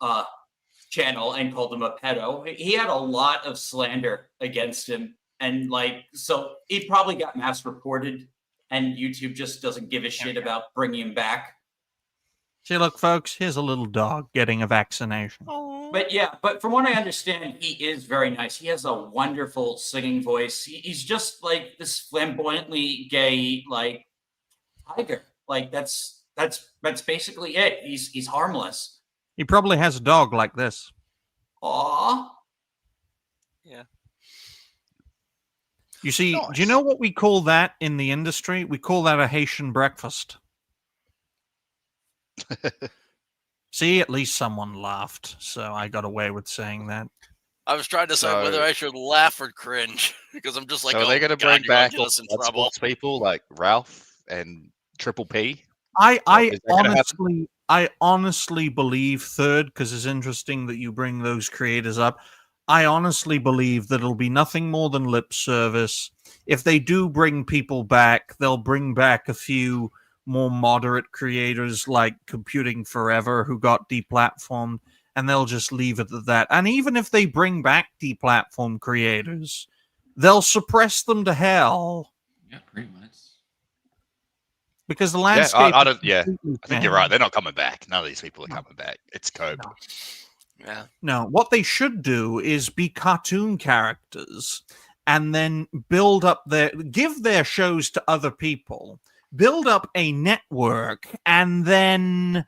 channel and called him a pedo. He had a lot of slander against him, and like, so he probably got mass reported, and YouTube just doesn't give a shit about bringing him back. See, look, folks, here's a little dog getting a vaccination. But from what I understand, he is very nice. He has a wonderful singing voice. He's just like this flamboyantly gay, like, tiger. Like that's basically it. He's harmless. He probably has a dog like this. Aww. Yeah. You see, do you know what we call that in the industry? We call that a Haitian breakfast. See, at least someone laughed, so I got away with saying that. I was trying to decide whether I should laugh or cringe, because I'm just like, so are they going to bring back all sports people like Ralph and Triple P? I Is that gonna happen? honestly believe third, because it's interesting that you bring those creators up. I honestly believe that it'll be nothing more than lip service. If they do bring people back, they'll bring back a few more moderate creators like Computing Forever who got deplatformed, and they'll just leave it at that. And even if they bring back deplatformed creators, they'll suppress them to hell. Yeah, pretty much. Because the landscape. I think you're right. They're not coming back. None of these people are coming back. It's Cope. No. Yeah. No, what they should do is be cartoon characters and then give their shows to other people, build up a network, and then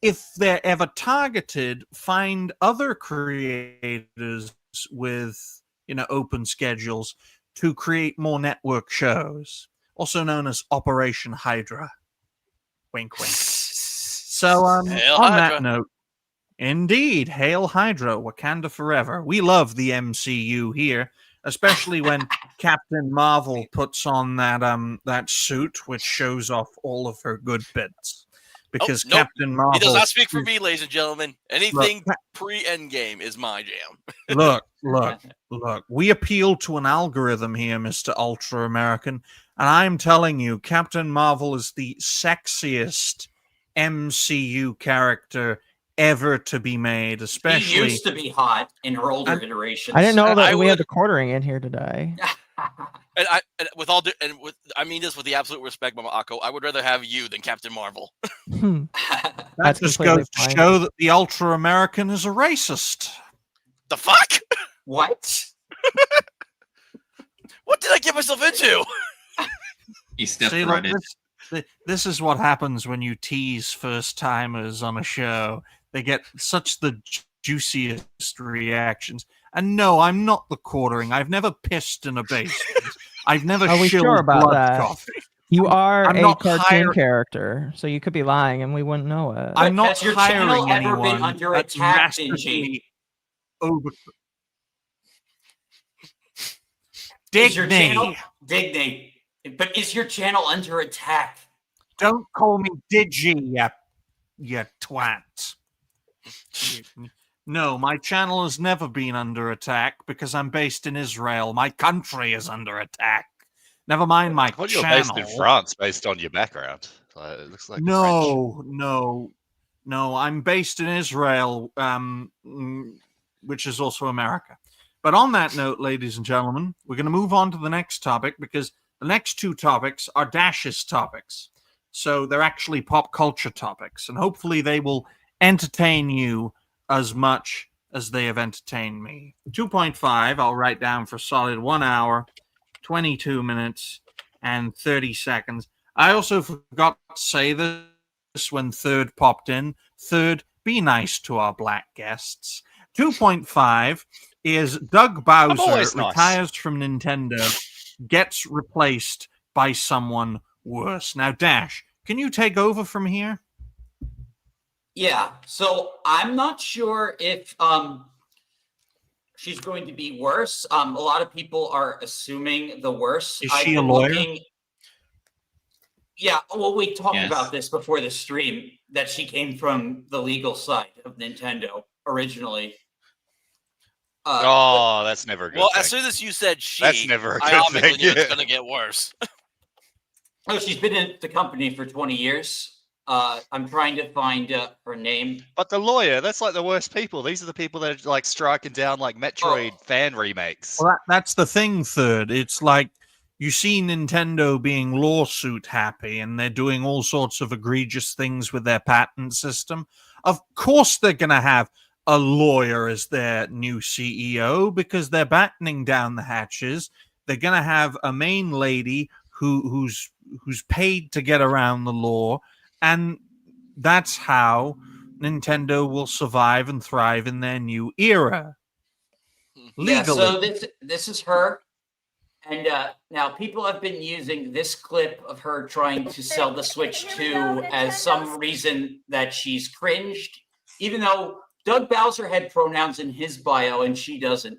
if they're ever targeted, find other creators with, open schedules to create more network shows, also known as Operation Hydra. Wink, wink. So, Hail on Hydra. that note, indeed, Hail Hydra, Wakanda Forever. We love the MCU here, especially when Captain Marvel puts on that suit, which shows off all of her good bits. Because nope. Captain Marvel... He does not speak for me, ladies and gentlemen. Anything pre-Endgame is my jam. Look. We appeal to an algorithm here, Mr. Ultra American, and I'm telling you, Captain Marvel is the sexiest MCU character ever to be made, especially... She used to be hot in her older iterations. I didn't know that we had the quartering in here today. I mean this with the absolute respect, Mama Occo. I would rather have you than Captain Marvel. That just goes to show that the Ultra American is a racist. The fuck? What? What did I get myself into? He stepped right in. This is what happens when you tease first timers on a show. They get such the juiciest reactions. And no, I'm not the quartering. I've never pissed in a basement. I've never shilled blood coffee. You are a cartoon character, so you could be lying and we wouldn't know it. I'm not Has your hiring channel ever anyone. been under attack, Dingy? Digny. But is your channel under attack? Don't call me Digi, you twat. No, my channel has never been under attack because I'm based in Israel. My country is under attack. Never mind my channel. You're based in France based on your background. It looks like No. I'm based in Israel, which is also America. But on that note, ladies and gentlemen, we're going to move on to the next topic because the next two topics are Dash's topics. So they're actually pop culture topics, and hopefully they will entertain you as much as they have entertained me. 2.5, I'll write down for solid 1 hour, 22 minutes, and 30 seconds. I also forgot to say this when Third popped in. Third, be nice to our black guests. 2.5 is Doug Bowser retires from Nintendo, gets replaced by someone worse. Now, Dash, can you take over from here? Yeah, so I'm not sure if she's going to be worse. A lot of people are assuming the worst. Is she a lawyer? Yeah, well, we talked about this before the stream, that she came from the legal side of Nintendo originally. That's never a good thing. As soon as you said she, that's never a good I thing. knew it's going to get worse. Oh, she's been in the company for 20 years. I'm trying to find her name. But the lawyer, that's like the worst people. These are the people that are like striking down like Metroid fan remakes. Well, that's the thing, Third. It's like you see Nintendo being lawsuit happy and they're doing all sorts of egregious things with their patent system. Of course they're going to have a lawyer as their new CEO because they're battening down the hatches. They're going to have a main lady who's paid to get around the law. And that's how Nintendo will survive and thrive in their new era. Legally. Yeah, so this is her. And now people have been using this clip of her trying to sell the Switch 2 as some reason that she's cringed, even though Doug Bowser had pronouns in his bio and she doesn't.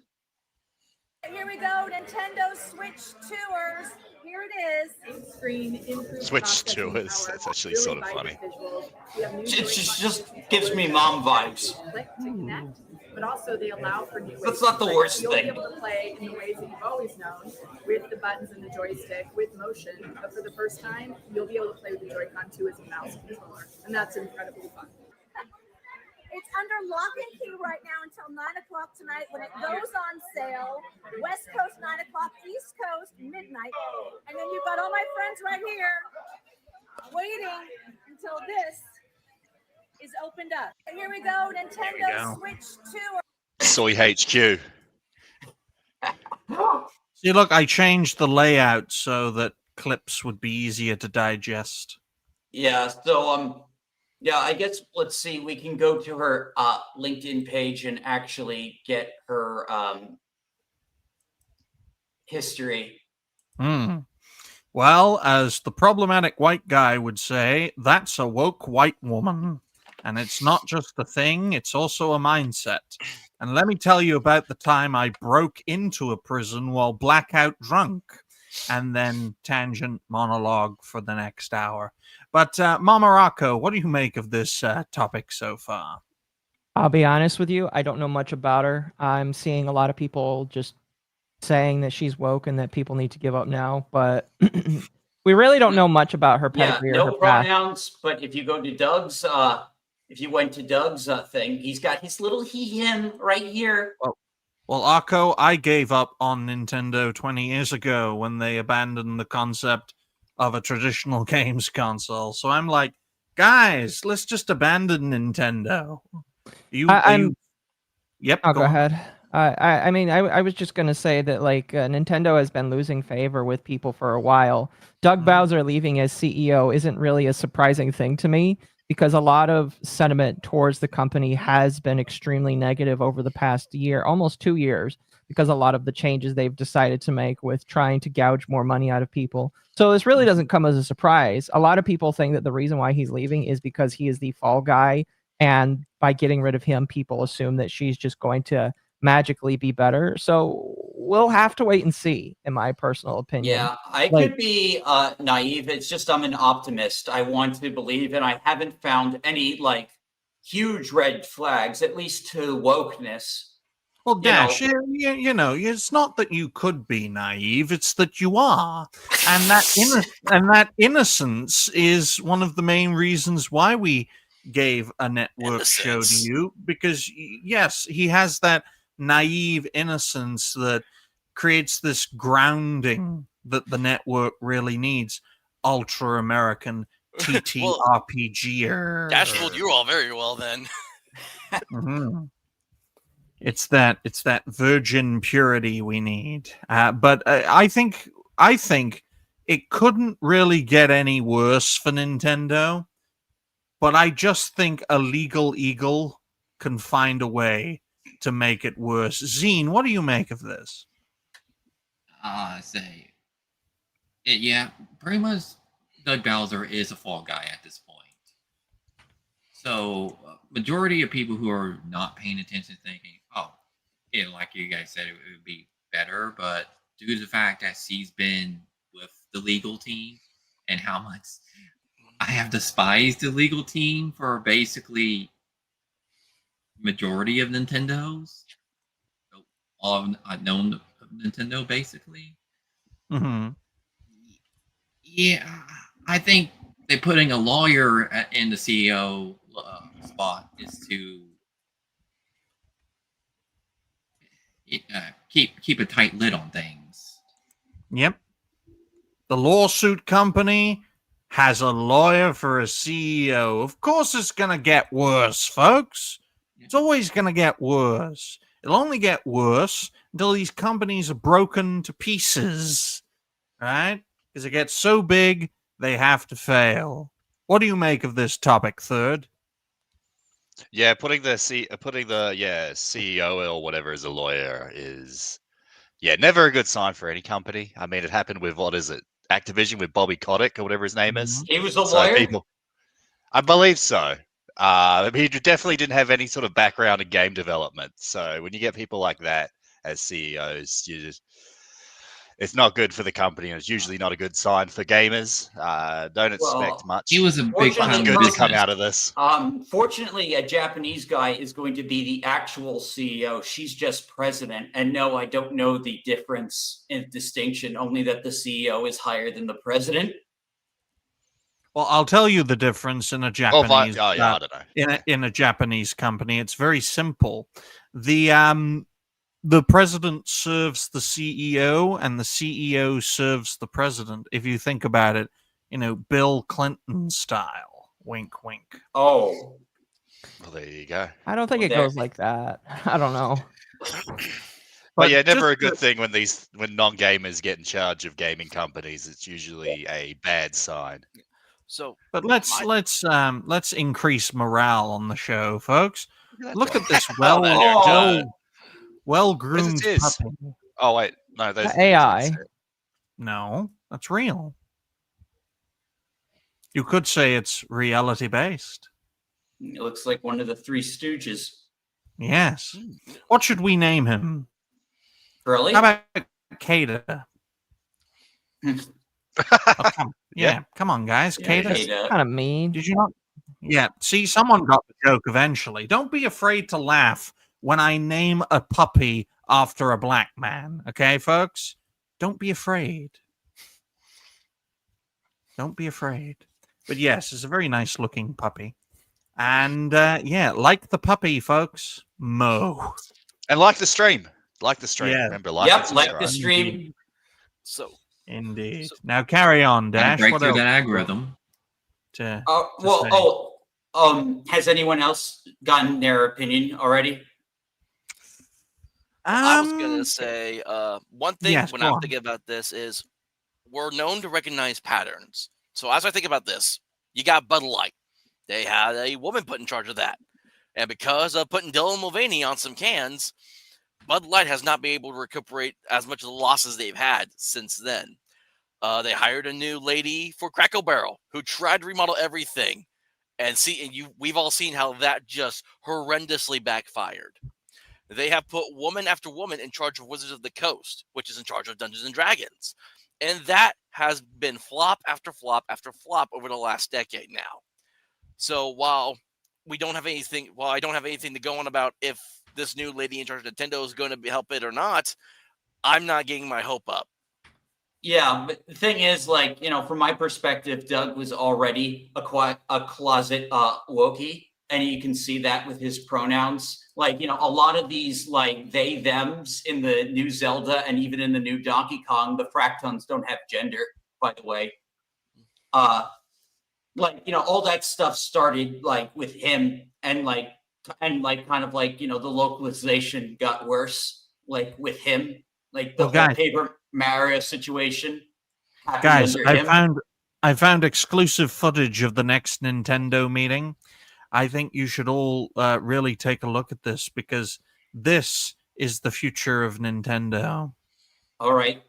Here we go, Nintendo Switch 2ers. here it is. Screen improved Switch to us. That's actually sort of funny. It just gives me mom vibes. Click to connect, but also they allow for new ways. That's not the worst You'll thing. be able to play in the ways that you've always known, with the buttons and the joystick, with motion. But for the first time, you'll be able to play with the Joy-Con 2 as a mouse controller, and that's incredibly fun. It's under lock and key right now until 9 o'clock tonight when it goes on sale. West Coast 9 o'clock, East Coast midnight. And then you've got all my friends right here waiting until this is opened up. And here we go, Nintendo Switch 2. Soy HQ. See, look, I changed the layout so that clips would be easier to digest. Yeah, so yeah, I guess let's see. We can go to her LinkedIn page and actually get her history. Well, as the problematic white guy would say, that's a woke white woman. And it's not just a thing, it's also a mindset. And let me tell you about the time I broke into a prison while blackout drunk. And then tangent monologue for the next hour. But Mama Rocco, what do you make of this topic so far? I'll be honest with you. I don't know much about her. I'm seeing a lot of people just saying that she's woke and that people need to give up now. But we really don't know much about her pedigree or no her past. pronouns. But if you go to Doug's, if you went to Doug's thing, he's got his little he/him right here. Well, Occo, I gave up on Nintendo 20 years ago when they abandoned the concept of a traditional games console. So I'm like, guys, let's just abandon Nintendo. Yep. Oh, go ahead. I mean, I was just going to say that, like, Nintendo has been losing favor with people for a while. Doug Bowser leaving as CEO isn't really a surprising thing to me, because a lot of sentiment towards the company has been extremely negative over the past year, almost 2 years, because a lot of the changes they've decided to make with trying to gouge more money out of people. So this really doesn't come as a surprise. A lot of people think that the reason why he's leaving is because he is the fall guy, and by getting rid of him, people assume that she's just going to magically be better. So we'll have to wait and see, in my personal opinion. Yeah, I could be naive. It's just I'm an optimist. I want to believe, and I haven't found any like huge red flags, at least to wokeness. Well, Dash, you know, it's not that you could be naive; it's that you are, and that innocence is one of the main reasons why we gave a network show to you. Because yes, he has that naive innocence that creates this grounding that the network really needs. Ultra American TTRPG. Dash fooled you all very well then. Mm-hmm. It's that virgin purity we need. But I think it couldn't really get any worse for Nintendo. But I just think a legal eagle can find a way to make it worse. Zine, what do you make of this? Yeah, pretty much Doug Bowser is a fall guy at this point. So, majority of people who are not paying attention thinking, like you guys said, it would be better. But due to the fact that she's been with the legal team and how much I have despised the legal team for basically majority of Nintendo's. All I've known of Nintendo, basically. Mm-hmm. Yeah, I think they're putting a lawyer in the CEO spot is to keep a tight lid on things. Yep. The lawsuit company has a lawyer for a CEO. Of course it's going to get worse, folks. It's always going to get worse. It'll only get worse until these companies are broken to pieces, right? Because it gets so big, they have to fail. What do you make of this topic, Third? Yeah, putting the CEO or whatever as a lawyer is, never a good sign for any company. I mean, it happened with, what is it, Activision with Bobby Kotick or whatever his name is. He was a lawyer? I believe so. He definitely didn't have any sort of background in game development. So when you get people like that as CEOs, it's not good for the company, and it's usually not a good sign for gamers. Don't expect much. He was a big much good to come out of this. Fortunately, a Japanese guy is going to be the actual CEO. She's just president. And no, I don't know the difference in distinction, only that the CEO is higher than the president. Well, I'll tell you the difference in a Japanese. I don't know. In a Japanese company, it's very simple. The president serves the CEO, and the CEO serves the president. If you think about it, Bill Clinton style. Wink, wink. Oh, well, there you go. I don't think it goes like that. I don't know. But yeah, never a good thing when non-gamers get in charge of gaming companies. It's usually a bad sign. So, but let's increase morale on the show, folks. Look at this well-groomed puppy. Oh wait, no, that's AI. No, that's real. You could say it's reality-based. It looks like one of the Three Stooges. Yes. What should we name him? Curly? How about Kada? Come on, guys. Kata's kind of mean. Did you not? Yeah. See, someone got the joke eventually. Don't be afraid to laugh when I name a puppy after a black man. Okay, folks? Don't be afraid. Don't be afraid. But yes, it's a very nice looking puppy. And like the puppy, folks, Mo. And like the stream. Like the stream. Yeah. Remember, like the stream. So indeed. Now carry on, Dash. Break through that algorithm. Has anyone else gotten their opinion already? I was gonna say one thing when I'm thinking about this is we're known to recognize patterns. So as I think about this, you got Bud Light. They had a woman put in charge of that. And because of putting Dylan Mulvaney on some cans, Bud Light has not been able to recuperate as much of the losses they've had since then. They hired a new lady for Crackle Barrel who tried to remodel everything. We've all seen how that just horrendously backfired. They have put woman after woman in charge of Wizards of the Coast, which is in charge of Dungeons and Dragons. And that has been flop after flop after flop over the last decade now. So while I don't have anything to go on about if this new lady in charge of Nintendo is going to help it or not, I'm not getting my hope up. Yeah, but the thing is, from my perspective, Doug was already a closet Wookiee, and you can see that with his pronouns. A lot of these, they, thems in the new Zelda and even in the new Donkey Kong, the Fractons don't have gender, by the way. All that stuff started, with him, and the localization got worse, with him, the whole Paper Mario situation. Guys, I found exclusive footage of the next Nintendo meeting. I think you should all really take a look at this because this is the future of Nintendo. All right.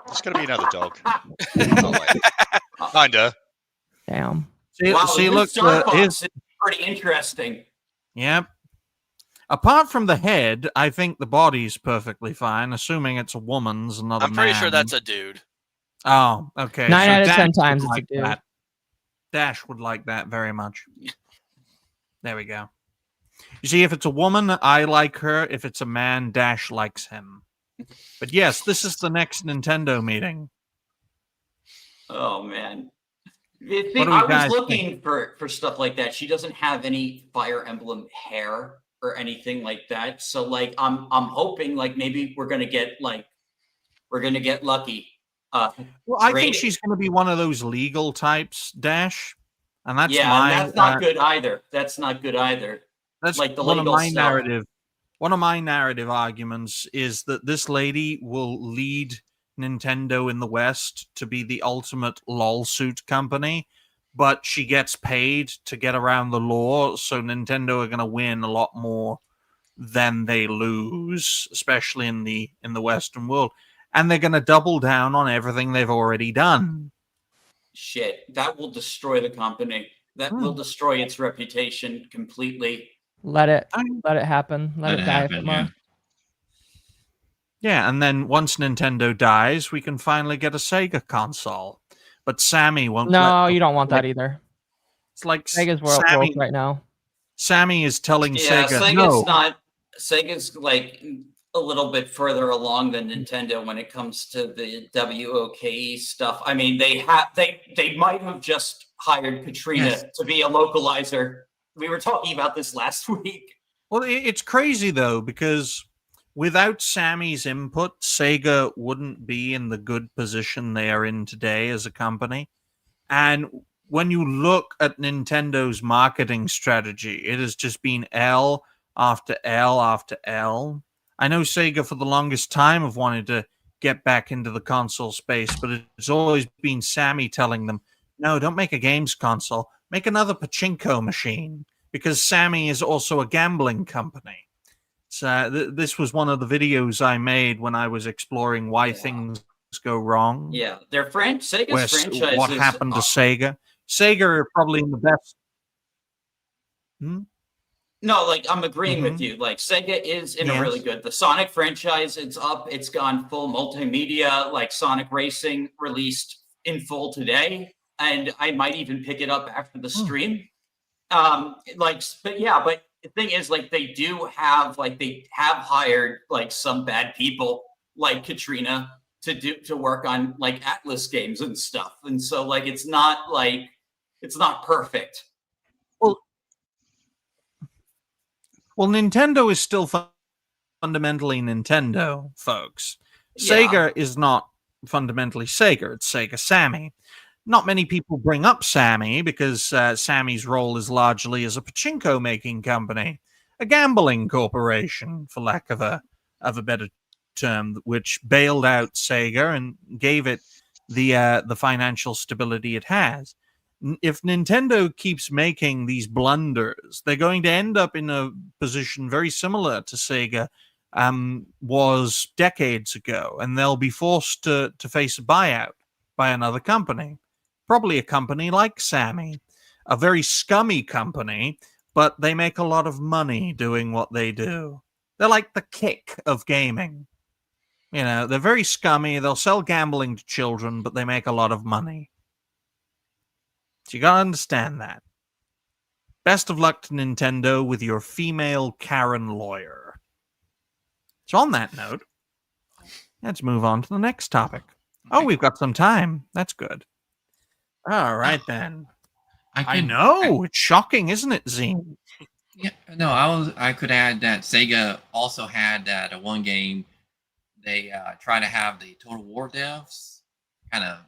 There's going to be another dog. Kinda. Damn. See, look, it's pretty interesting. Yep. Apart from the head, I think the body's perfectly fine, assuming it's a woman's, another I'm pretty man. sure that's a dude. Oh, okay. 9 out of Dash 10 times it's like a dude. that. Dash would like that very much. There we go. You see, if it's a woman, I like her. If it's a man, Dash likes him. But yes, this is the next Nintendo meeting. Oh, man. I was looking for stuff like that. She doesn't have any Fire Emblem hair or anything like that. So I'm hoping maybe we're gonna get lucky. Well, I think she's gonna be one of those legal types, Dash. And that's that's not good either. That's not good either. That's the one of legal my stuff. narrative. One of my narrative arguments is that this lady will lead Nintendo in the West to be the ultimate lawsuit company, but she gets paid to get around the law, so Nintendo are going to win a lot more than they lose, especially in the Western world, and they're going to double down on everything they've already done. Shit, that will destroy the company. That will destroy its reputation completely. Let it happen. Let it die if it must. Yeah, and then once Nintendo dies, we can finally get a Sega console. But Sammy won't. No, you don't want that either. It's like Sega's Sammy woke right now. Sammy is telling Yeah, Sega, Sega's no. Sega's like a little bit further along than Nintendo when it comes to the WOKE stuff. I mean, they might have just hired Katrina to be a localizer. We were talking about this last week. Well, it's crazy though, because without Sammy's input, Sega wouldn't be in the good position they are in today as a company. And when you look at Nintendo's marketing strategy, it has just been L after L after L. I know Sega for the longest time have wanted to get back into the console space, but it's always been Sammy telling them, no, don't make a games console, make another pachinko machine, because Sammy is also a gambling company. So this was one of the videos I made when I was exploring why things go wrong. Yeah, Sega's franchise. What happened to Sega? Sega are probably in the best. No, like I'm agreeing with you. Like Sega is in a really good. The Sonic franchise, it's up. It's gone full multimedia. Like Sonic Racing released in full today, and I might even pick it up after the stream. But the thing is, like they have hired like some bad people like Katrina to work on like Atlas games and stuff, and so like it's not perfect. Well, Nintendo is still fundamentally Nintendo, folks. Sega is not fundamentally Sega. It's Sega Sammy. Not many people bring up Sammy because Sammy's role is largely as a pachinko making company, a gambling corporation, for lack of a better term, which bailed out Sega and gave it the financial stability it has. If Nintendo keeps making these blunders, they're going to end up in a position very similar to Sega was decades ago, and they'll be forced to face a buyout by another company, probably a company like Sammy, a very scummy company, but they make a lot of money doing what they do. They're like the Kick of gaming. You know, they're very scummy. They'll sell gambling to children, but they make a lot of money. So you gotta understand that. Best of luck to Nintendo with your female Karen lawyer. So on that note, let's move on to the next topic. Oh, we've got some time. That's good. All right, then. I know. It's shocking, isn't it, Zine? Yeah, no, I could add that Sega also had that one game. They try to have the Total War devs, kind of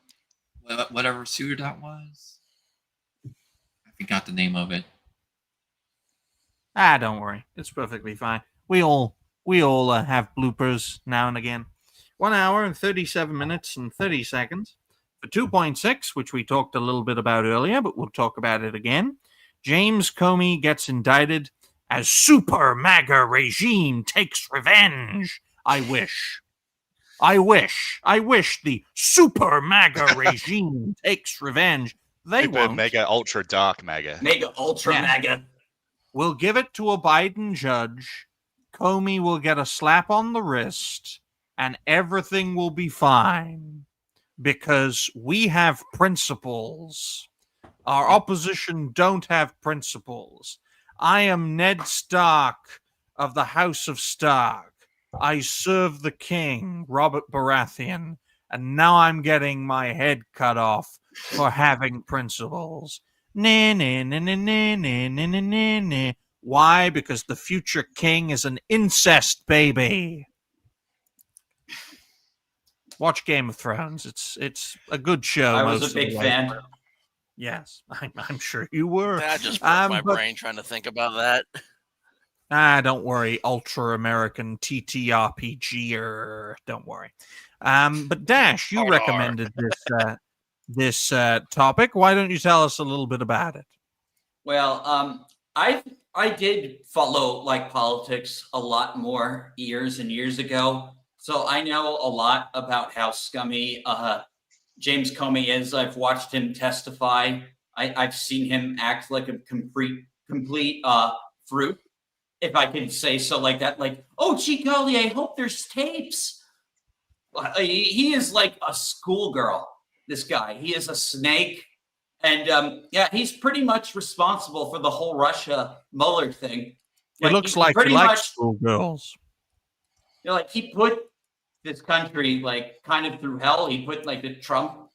whatever shooter that was. I forgot the name of it. Don't worry, it's perfectly fine. We all have bloopers now and again. 1 hour and 37 minutes and 30 seconds. For 2.6, which we talked a little bit about earlier, but we'll talk about it again. James Comey gets indicted as Super MAGA regime takes revenge. I wish the Super MAGA regime takes revenge. They won't. Mega Ultra Dark MAGA. Mega Ultra MAGA. We'll give it to a Biden judge. Comey will get a slap on the wrist, and everything will be fine. Because we have principles. Our opposition don't have principles. I am Ned Stark of the House of Stark. I serve the king, Robert Baratheon, and now I'm getting my head cut off for having principles. Why? Because the future king is an incest baby. Watch Game of Thrones. It's a good show. I was a big fan. Yes, I'm sure you were. That just broke my brain trying to think about that. Don't worry, Ultra American TTRPGer. Don't worry. But Dash, you recommended this topic. Why don't you tell us a little bit about it? Well, I did follow like politics a lot more years and years ago. So I know a lot about how scummy James Comey is. I've watched him testify. I've seen him act like a complete fruit, if I can say so like that. Like, oh, gee golly, I hope there's tapes. He is like a schoolgirl. This guy, he is a snake, and he's pretty much responsible for the whole Russia Mueller thing. It looks like he likes schoolgirls. Like he put this country like kind of through hell. He put like the Trump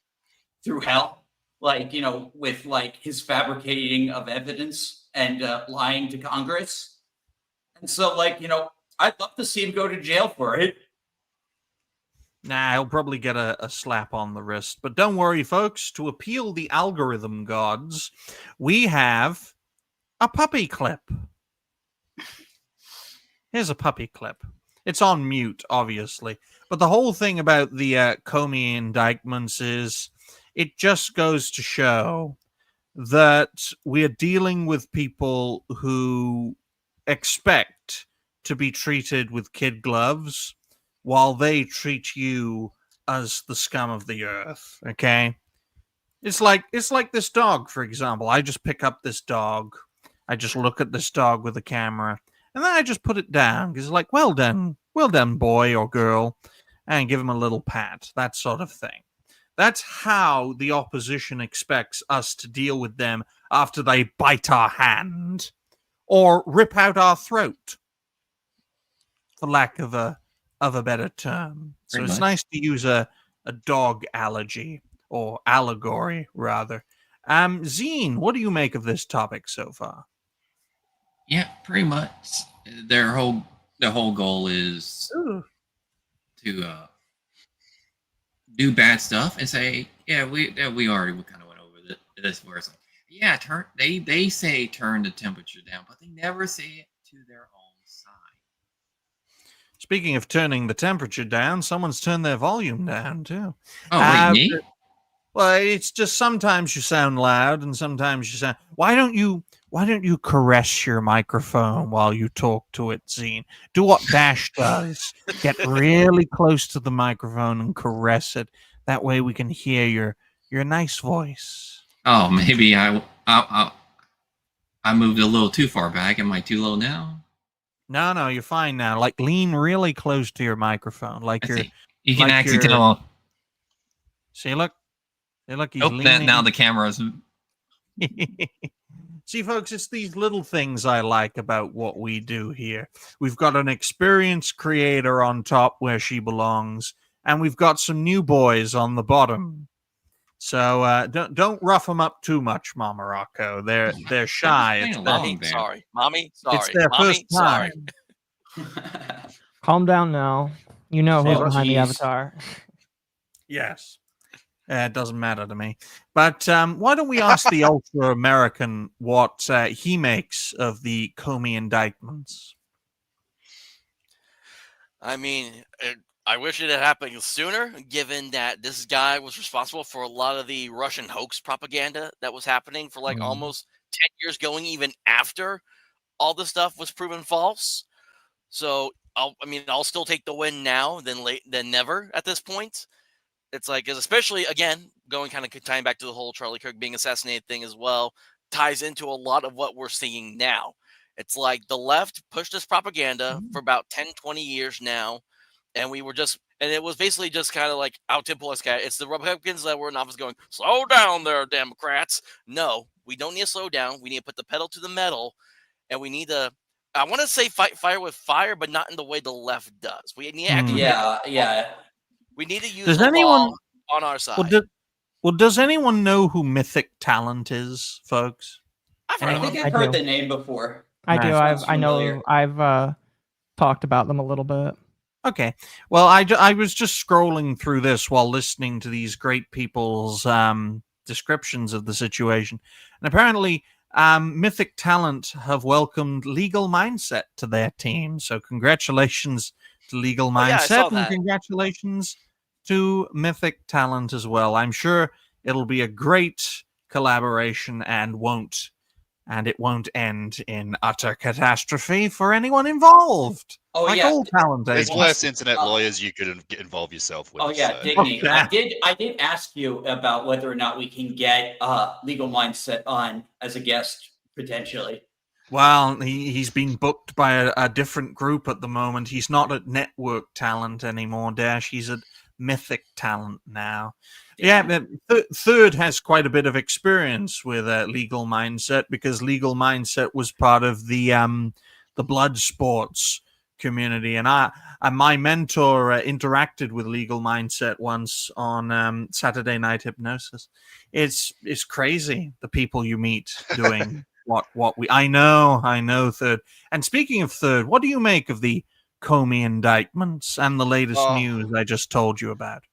through hell, like with like his fabricating of evidence and lying to Congress. And so, like I'd love to see him go to jail for it. Nah, he'll probably get a slap on the wrist. But don't worry, folks. To appeal the algorithm gods, we have a puppy clip. Here's a puppy clip. It's on mute, obviously. But the whole thing about the Comey indictments is it just goes to show that we're dealing with people who expect to be treated with kid gloves while they treat you as the scum of the earth, okay? It's like this dog, for example. I just pick up this dog. I just look at this dog with a camera, and then I just put it down, because it's like, well done, boy or girl, and give him a little pat, that sort of thing. That's how the opposition expects us to deal with them after they bite our hand or rip out our throat, for lack of a better term. So it's nice to use a dog allergy, or allegory, rather. Zine, what do you make of this topic so far? Yeah, pretty much. Their whole goal is to do bad stuff and say, we already kind of went over this. Where it's like, they say turn the temperature down, but they never say it to their own side. Speaking of turning the temperature down, someone's turned their volume down too. Oh, wait, me? Well, it's just sometimes you sound loud and sometimes you sound... Why don't you caress your microphone while you talk to it, Zine? Do what Dash does. Get really close to the microphone and caress it. That way we can hear your nice voice. Oh, maybe I moved a little too far back. Am I too low now? No, you're fine now. Like, lean really close to your microphone. Like you can actually tell. See, look, he's leaning. Now the camera's. See, folks, it's these little things I like about what we do here. We've got an experienced creator on top where she belongs, and we've got some new boys on the bottom. So don't rough them up too much, Mama Rocco. They're shy. Sorry, Mommy. Sorry, it's their Mommy, first time. Calm down now. You know who's behind the avatar. Yes. It doesn't matter to me. But why don't we ask the ultra-American what he makes of the Comey indictments? I mean, I wish it had happened sooner, given that this guy was responsible for a lot of the Russian hoax propaganda that was happening for like almost 10 years, going even after all this stuff was proven false. So, I'll still take the win now than never at this point. It's like, especially, again, tying back to the whole Charlie Kirk being assassinated thing as well, ties into a lot of what we're seeing now. It's like the left pushed this propaganda for about 10, 20 years now. And it was basically just kind of like how Tim Polis got. It's the Republicans that were in office going, slow down there, Democrats. No, we don't need to slow down. We need to put the pedal to the metal. And we need to, I want to say fight fire with fire, but not in the way the left does. We need to actually we need to use the law on our side. Does anyone know who Mythic Talent is, folks? I think I've heard the name before. I do. I've talked about them a little bit. Okay. Well, I was just scrolling through this while listening to these great people's descriptions of the situation. And apparently, Mythic Talent have welcomed Legal Mindset to their team. So congratulations to Legal Mindset, and congratulations to Mythic Talent as well. I'm sure it'll be a great collaboration and it won't end in utter catastrophe for anyone involved. Oh, like all talent There's less internet lawyers you could involve yourself with. Oh yeah, Digny. I did ask you about whether or not we can get Legal Mindset on as a guest potentially. Well, he's been booked by a different group at the moment. He's not at Network Talent anymore, Dash. He's at mythic talent now. Yeah, Third has quite a bit of experience with Legal Mindset, because Legal Mindset was part of the blood sports community, and my mentor interacted with Legal Mindset once on Saturday Night Hypnosis. It's crazy, the people you meet doing I know Third. And speaking of Third, what do you make of the Comey indictments and the latest news I just told you about?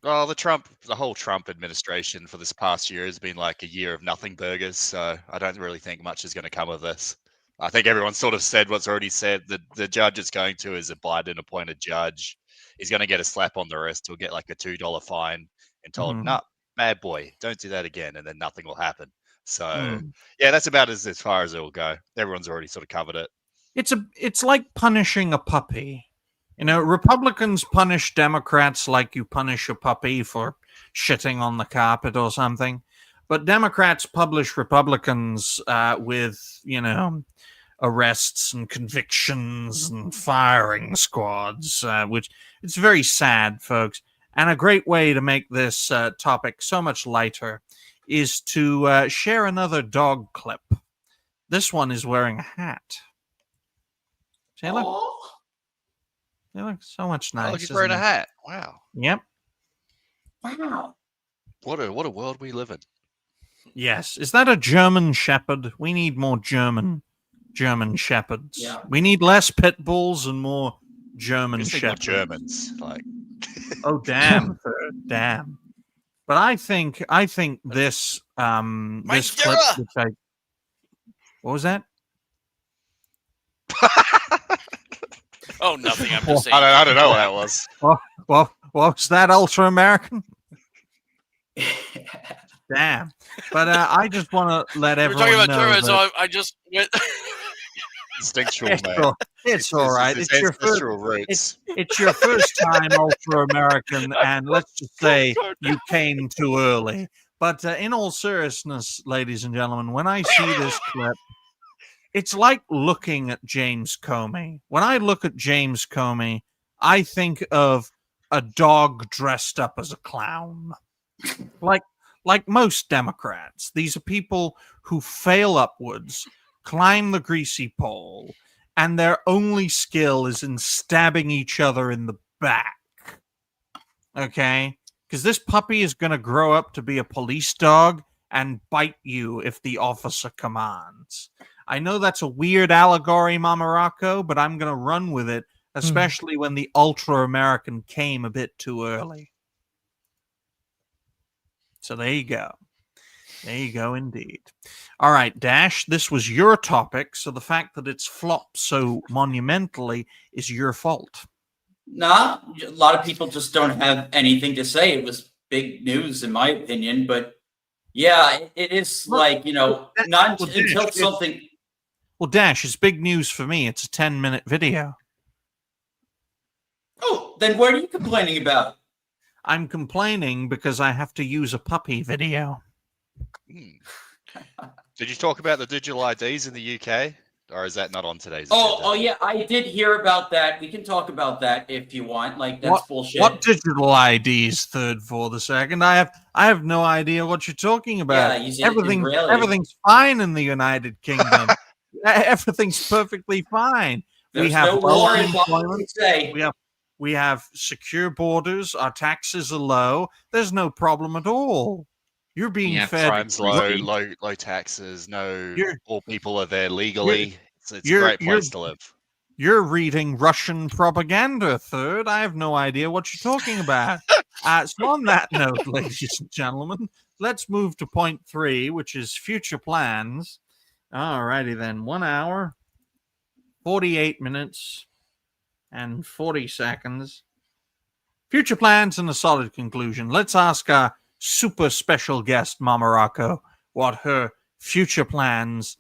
Well, the whole Trump administration for this past year has been like a year of nothing burgers. So I don't really think much is going to come of this. I think everyone sort of said what's already said. The judge it's going to is a Biden-appointed judge. He's going to get a slap on the wrist. He'll get like a $2 fine and told, "No, bad boy, don't do that again," and then nothing will happen. So yeah, that's about as far as it will go. Everyone's already sort of covered it. It's like punishing a puppy. You know, Republicans punish Democrats like you punish a puppy for shitting on the carpet or something. But Democrats publish Republicans with, arrests and convictions and firing squads, which it's very sad, folks. And a great way to make this topic so much lighter is to share another dog clip. This one is wearing a hat. See, look. They look so much nice. Oh, he's wearing a hat. Wow. Yep. Wow. What a world we live in. Yes. Is that a German Shepherd? We need more German Shepherds. Yeah. We need less pit bulls and more German Shepherds. Germans, like. Oh, damn. Damn. But I think this this clip. What was that? Oh, nothing. I'm just saying. I don't know what that was. Well, was that Ultra American? Damn. But I just want to let everyone know. We're talking about German, so I just went. Instinctual, it's all right. It's your first time Ultra American, and let's just say you came too early. But in all seriousness, ladies and gentlemen, when I see this clip, it's like looking at James Comey. When I look at James Comey, I think of a dog dressed up as a clown. Like most Democrats, these are people who fail upwards, climb the greasy pole, and their only skill is in stabbing each other in the back. Okay? Because this puppy is going to grow up to be a police dog and bite you if the officer commands. I know that's a weird allegory, Mama Rocco, but I'm going to run with it, especially when the Ultra-American came a bit too early. So there you go. There you go indeed. All right, Dash, this was your topic, so the fact that it's flopped so monumentally is your fault. Nah, a lot of people just don't have anything to say. It was big news, in my opinion, but yeah, it is like, not until something... Well, Dash, it's big news for me. It's a 10-minute video. Oh, then what are you complaining about? I'm complaining because I have to use a puppy video. Did you talk about the digital IDs in the UK? Or is that not on today's agenda? Oh, yeah, I did hear about that. We can talk about that if you want. Like, that's bullshit. What digital IDs, Third for the second? I have no idea what you're talking about. Yeah, everything's fine in the United Kingdom. Everything's perfectly fine. There's no war involved. We have secure borders. Our taxes are low. There's no problem at all. You're being fed. Crime's low taxes. All people are there legally. It's a great place to live. You're reading Russian propaganda, Third. I have no idea what you're talking about. So on that note, ladies and gentlemen, let's move to point 3, which is future plans. All righty then. 1 hour, 48 minutes, and 40 seconds. Future plans and a solid conclusion. Let's ask our super special guest, Mama Rocco, what her future plans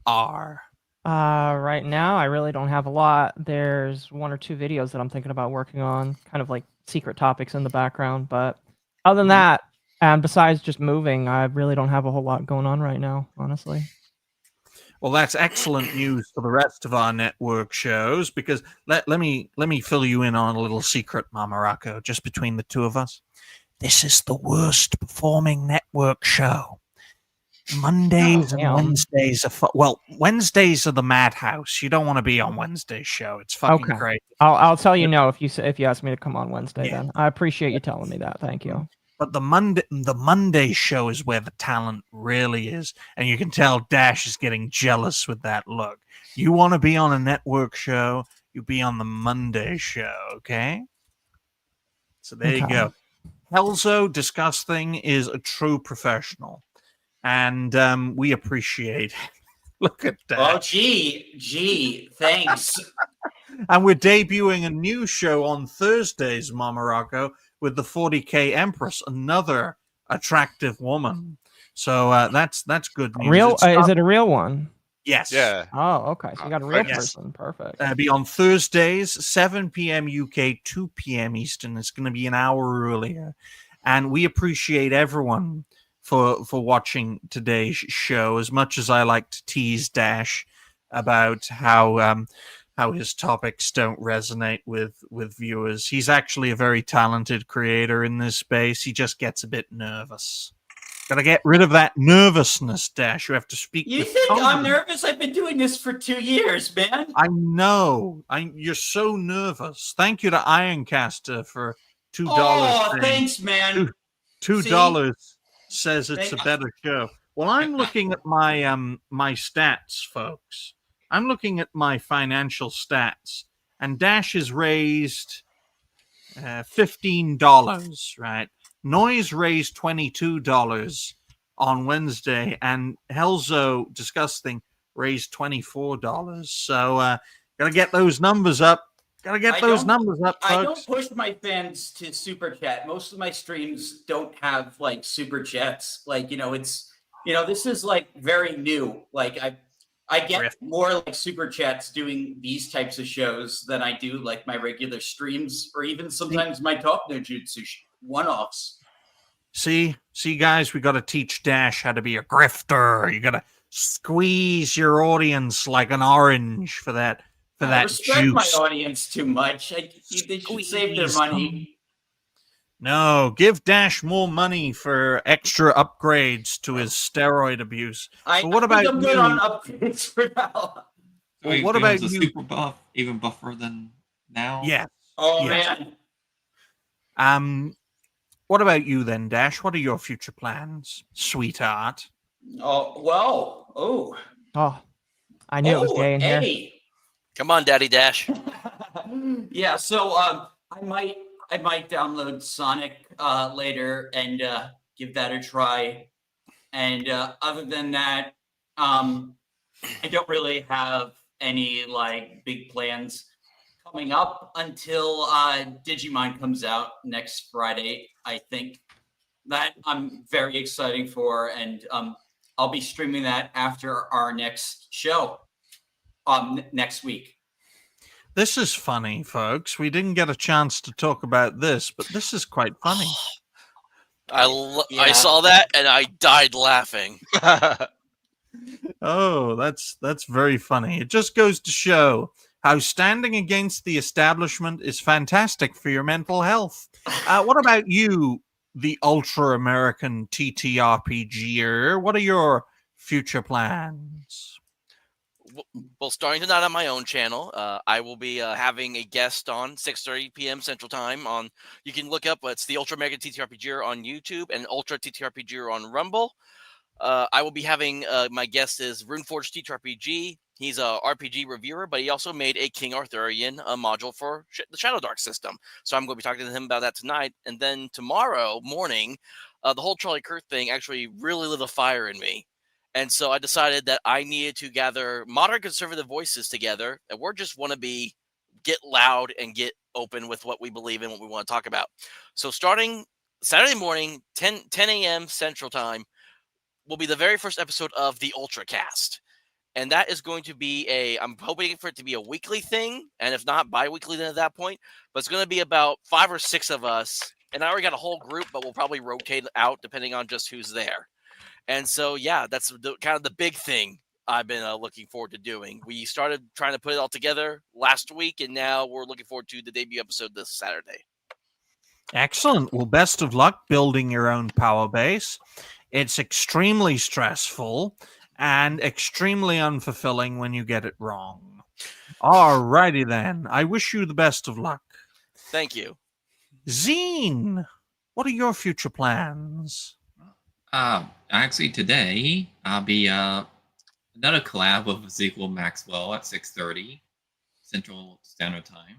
are. Right now, I really don't have a lot. There's 1 or 2 videos that I'm thinking about working on, kind of like secret topics in the background. But other than that, and besides just moving, I really don't have a whole lot going on right now, honestly. Well, that's excellent news for the rest of our network shows, because let me fill you in on a little secret, Mama Rocco, just between the two of us. This is the worst performing network show. Mondays and Wednesdays are Wednesdays are the madhouse. You don't want to be on Wednesday's show. It's fucking great. I'll tell you no if you ask me to come on Wednesday. Then I appreciate you telling me that. Thank you. But the Monday show is where the talent really is, and you can tell Dash is getting jealous with that look. You want to be on a network show, you be on the Monday show, okay? So there you go. Helzo Disgusting is a true professional, and we appreciate. Look at that. Oh, gee, thanks. And we're debuting a new show on Thursdays, Mama Rocco, with the 40K Empress, another attractive woman. So that's good news. Is it a real one? Yes. Yeah. Oh, okay. So you got a real person. Perfect. Be on Thursdays, 7 p.m. UK, 2 p.m. Eastern. It's going to be an hour earlier. And we appreciate everyone for watching today's show, as much as I like to tease Dash about how his topics don't resonate with viewers. He's actually a very talented creator in this space. He just gets a bit nervous. Got to get rid of that nervousness, Dash. You have to speak. You think I'm nervous? I've been doing this for 2 years, man. I know. You're so nervous. Thank you to Ironcaster for $2. Oh, thanks, man. $2 says it's a better show. Well, I'm looking at my my stats, folks. I'm looking at my financial stats, and Dash has raised $15, right? Noise raised $22 on Wednesday, and Helzo Disgusting raised $24. So gotta get those numbers up. Gotta get those numbers up, folks. I don't push my fans to super chat. Most of my streams don't have like super chats. Like, this is like very new. Like I get more like super chats doing these types of shows than I do like my regular streams, or even sometimes my Talk No Jutsu one-offs. See, guys, we got to teach Dash how to be a grifter. You got to squeeze your audience like an orange for that I respect my audience too much. They should save their money. No, give Dash more money for extra upgrades to his steroid abuse. I'm good on upgrades for now. Well, what about you? Super buff, even buffer than now? Yeah. Oh, man. What about you then, Dash? What are your future plans, sweetheart? Oh, well. Oh, I knew it was gay in here. Come on, Daddy Dash. Yeah, so I might download Sonic later and give that a try. And other than that, I don't really have any like big plans coming up until Digimon comes out next Friday. I think that I'm very excited for, and I'll be streaming that after our next show next week. This is funny, folks. We didn't get a chance to talk about this, but this is quite funny. I saw that and I died laughing. Oh, that's very funny. It just goes to show how standing against the establishment is fantastic for your mental health. What about you, the ultra-American TTRPGer? What are your future plans? Well, starting tonight on my own channel, I will be having a guest on 6:30 p.m. Central Time. You can look up it's the Ultra American TTRPGer on YouTube and Ultra TTRPGer on Rumble. I will be having my guest is Runeforge TTRPG. He's a RPG reviewer, but he also made a King Arthurian module for the Shadow Dark system. So I'm going to be talking to him about that tonight. And then tomorrow morning, the whole Charlie Kirk thing actually really lit a fire in me. And so I decided that I needed to gather modern conservative voices together. And we're just want to get loud and get open with what we believe in, what we want to talk about. So starting Saturday morning, 10 a.m. Central Time, will be the very first episode of the Ultracast. And that is going to be I'm hoping for it to be a weekly thing. And if not, bi-weekly then at that point. But it's going to be about 5 or 6 of us. And I already got a whole group, but we'll probably rotate out depending on just who's there. And so, yeah, that's kind of the big thing I've been looking forward to doing. We started trying to put it all together last week, and now we're looking forward to the debut episode this Saturday. Excellent. Well, best of luck building your own power base. It's extremely stressful and extremely unfulfilling when you get it wrong. All righty then. I wish you the best of luck. Thank you. Zine, what are your future plans? Actually, today I'll be another collab with Ezekiel Maxwell at 6:30 Central Standard Time.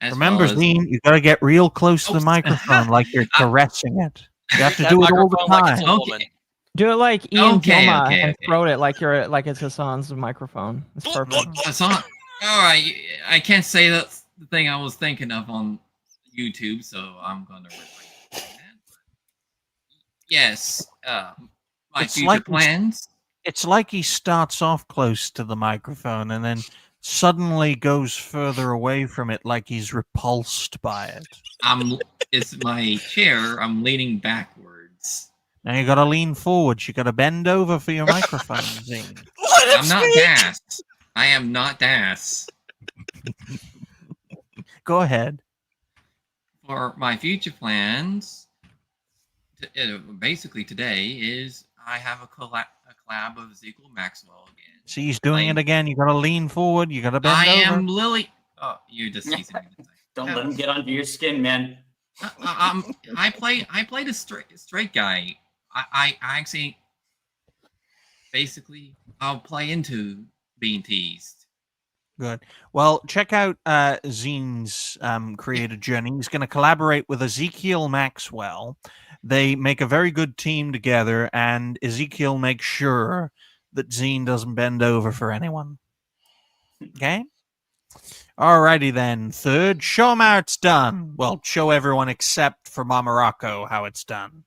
Remember, Zine, you got to get real close to the microphone, like you're caressing it. You have to do it all the time. Okay. Do it like Ian Gilma okay, and okay. throw it like it's Hassan's microphone. It's perfect. Hassan, all right, I can't say that's the thing I was thinking of on YouTube, so I'm gonna refrain from that. Yes, my future plans. It's like he starts off close to the microphone and then suddenly goes further away from it, like he's repulsed by it. It's my chair. I'm leaning backwards. Now you got to lean forward. You got to bend over for your microphone, Zine. I'm not Das. I am not Das. Go ahead. For my future plans, basically today is I have a collab of Ezekiel Maxwell again. See, he's doing it again. You got to lean forward. You got to bend over. I am Lily. Oh, you're just teasing me. Don't let him get under your skin, man. I played a straight guy. I actually basically I'll play into being teased. Good. Well, check out Zine's creative journey. He's going to collaborate with Ezekiel Maxwell. They make a very good team together, and Ezekiel makes sure that Zine doesn't bend over for anyone. Okay? Alrighty then. Third, show them how it's done. Well, show everyone except for Mama Rocco how it's done.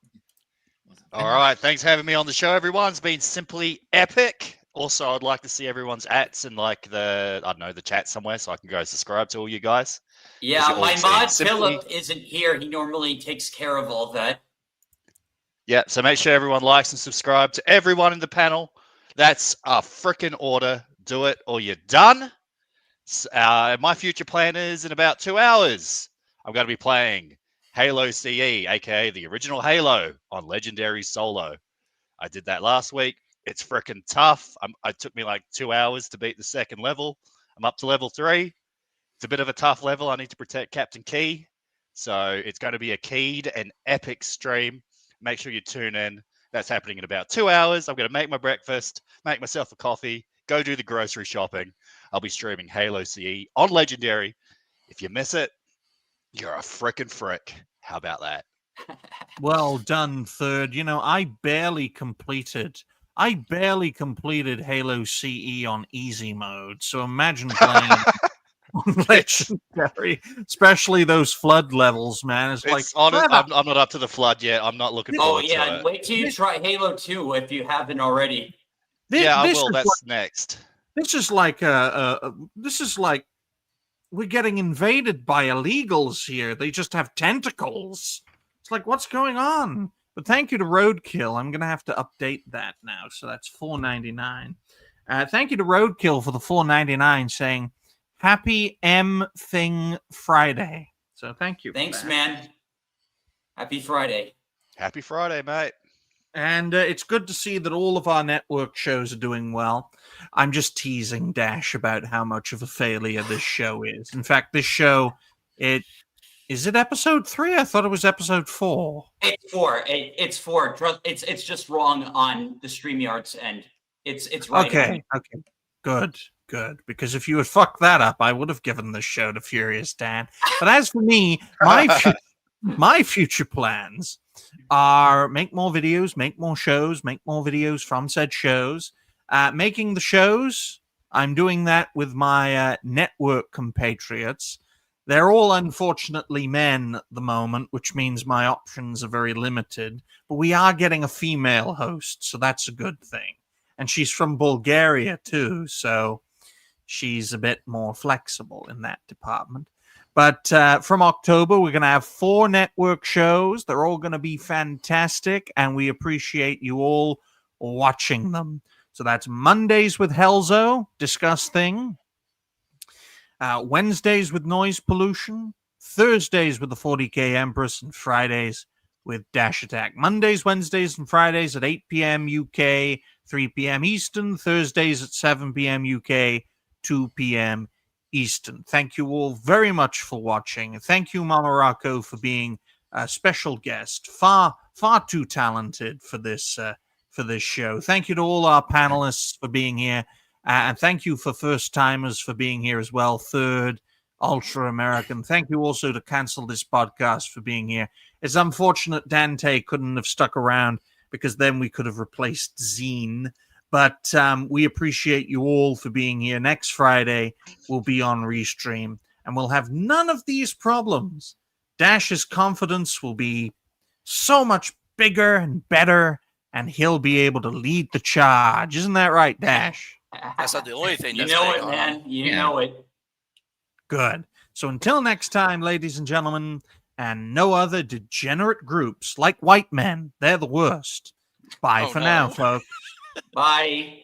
All right. Thanks for having me on the show, everyone. It's been simply epic. Also, I'd like to see everyone's ats in like the chat somewhere so I can go subscribe to all you guys. Yeah, my mod Philip isn't here. He normally takes care of all that. Yeah, so make sure everyone likes and subscribe to everyone in the panel. That's a freaking order. Do it or you're done. My future plan is in about 2 hours, I'm going to be playing Halo CE, aka the original Halo, on Legendary Solo. I did that last week. It's freaking tough. It took me like 2 hours to beat the second level. I'm up to level 3. It's a bit of a tough level. I need to protect Captain Key. So it's going to be a keyed and epic stream. Make sure you tune in. That's happening in about 2 hours. I'm going to make my breakfast, make myself a coffee, go do the grocery shopping. I'll be streaming Halo CE on Legendary. If you miss it, you're a frickin' frick. How about that? Well done, Third. You know, I barely completed Halo CE on easy mode. So imagine playing on Legendary, especially those flood levels, man. I'm not up to the flood yet. I'm not looking forward to it. Wait till you try Halo 2 if you haven't already. I will. That's next. This is like we're getting invaded by illegals here. They just have tentacles. It's like, what's going on? But thank you to Roadkill. I'm going to have to update that now. So that's $4.99. Thank you to Roadkill for the $4.99 saying, Happy M Thing Friday. So thank you. Thanks, man. Happy Friday. Happy Friday, mate. And it's good to see that all of our network shows are doing well. I'm just teasing Dash about how much of a failure this show is. In fact, this show, is it episode 3? I thought it was episode 4. It's 4. It's 4. It's just wrong on the StreamYard's end. It's right. Okay. Good. Because if you had fucked that up, I would have given this show to Furious Dan. But as for me, my future plans are make more videos, make more shows, make more videos from said shows. Making the shows, I'm doing that with my network compatriots. They're all unfortunately men at the moment, which means my options are very limited. But we are getting a female host, so that's a good thing. And she's from Bulgaria too, so she's a bit more flexible in that department. But from October, we're going to have 4 network shows. They're all going to be fantastic, and we appreciate you all watching them. So that's Mondays with Helzo, Discuss Thing. Wednesdays with Noise Pollution. Thursdays with the 40K Empress. And Fridays with Dash Attack. Mondays, Wednesdays, and Fridays at 8 p.m. UK, 3 p.m. Eastern. Thursdays at 7 p.m. UK, 2 p.m. Eastern. Thank you all very much for watching. Thank you, Mama Rocco, for being a special guest. Far too talented for this show. Thank you to all our panelists for being here. And thank you for first-timers for being here as well. Third, Ultra American. Thank you also to Cancel This Podcast for being here. It's unfortunate Dante couldn't have stuck around because then we could have replaced Zine. But we appreciate you all for being here. Next Friday, we'll be on Restream, and we'll have none of these problems. Dash's confidence will be so much bigger and better, and he'll be able to lead the charge. Isn't that right, Dash? That's not the only thing. You know it, man. You know it. Good. So until next time, ladies and gentlemen, and no other degenerate groups like white men. They're the worst. Bye for now, folks. Bye.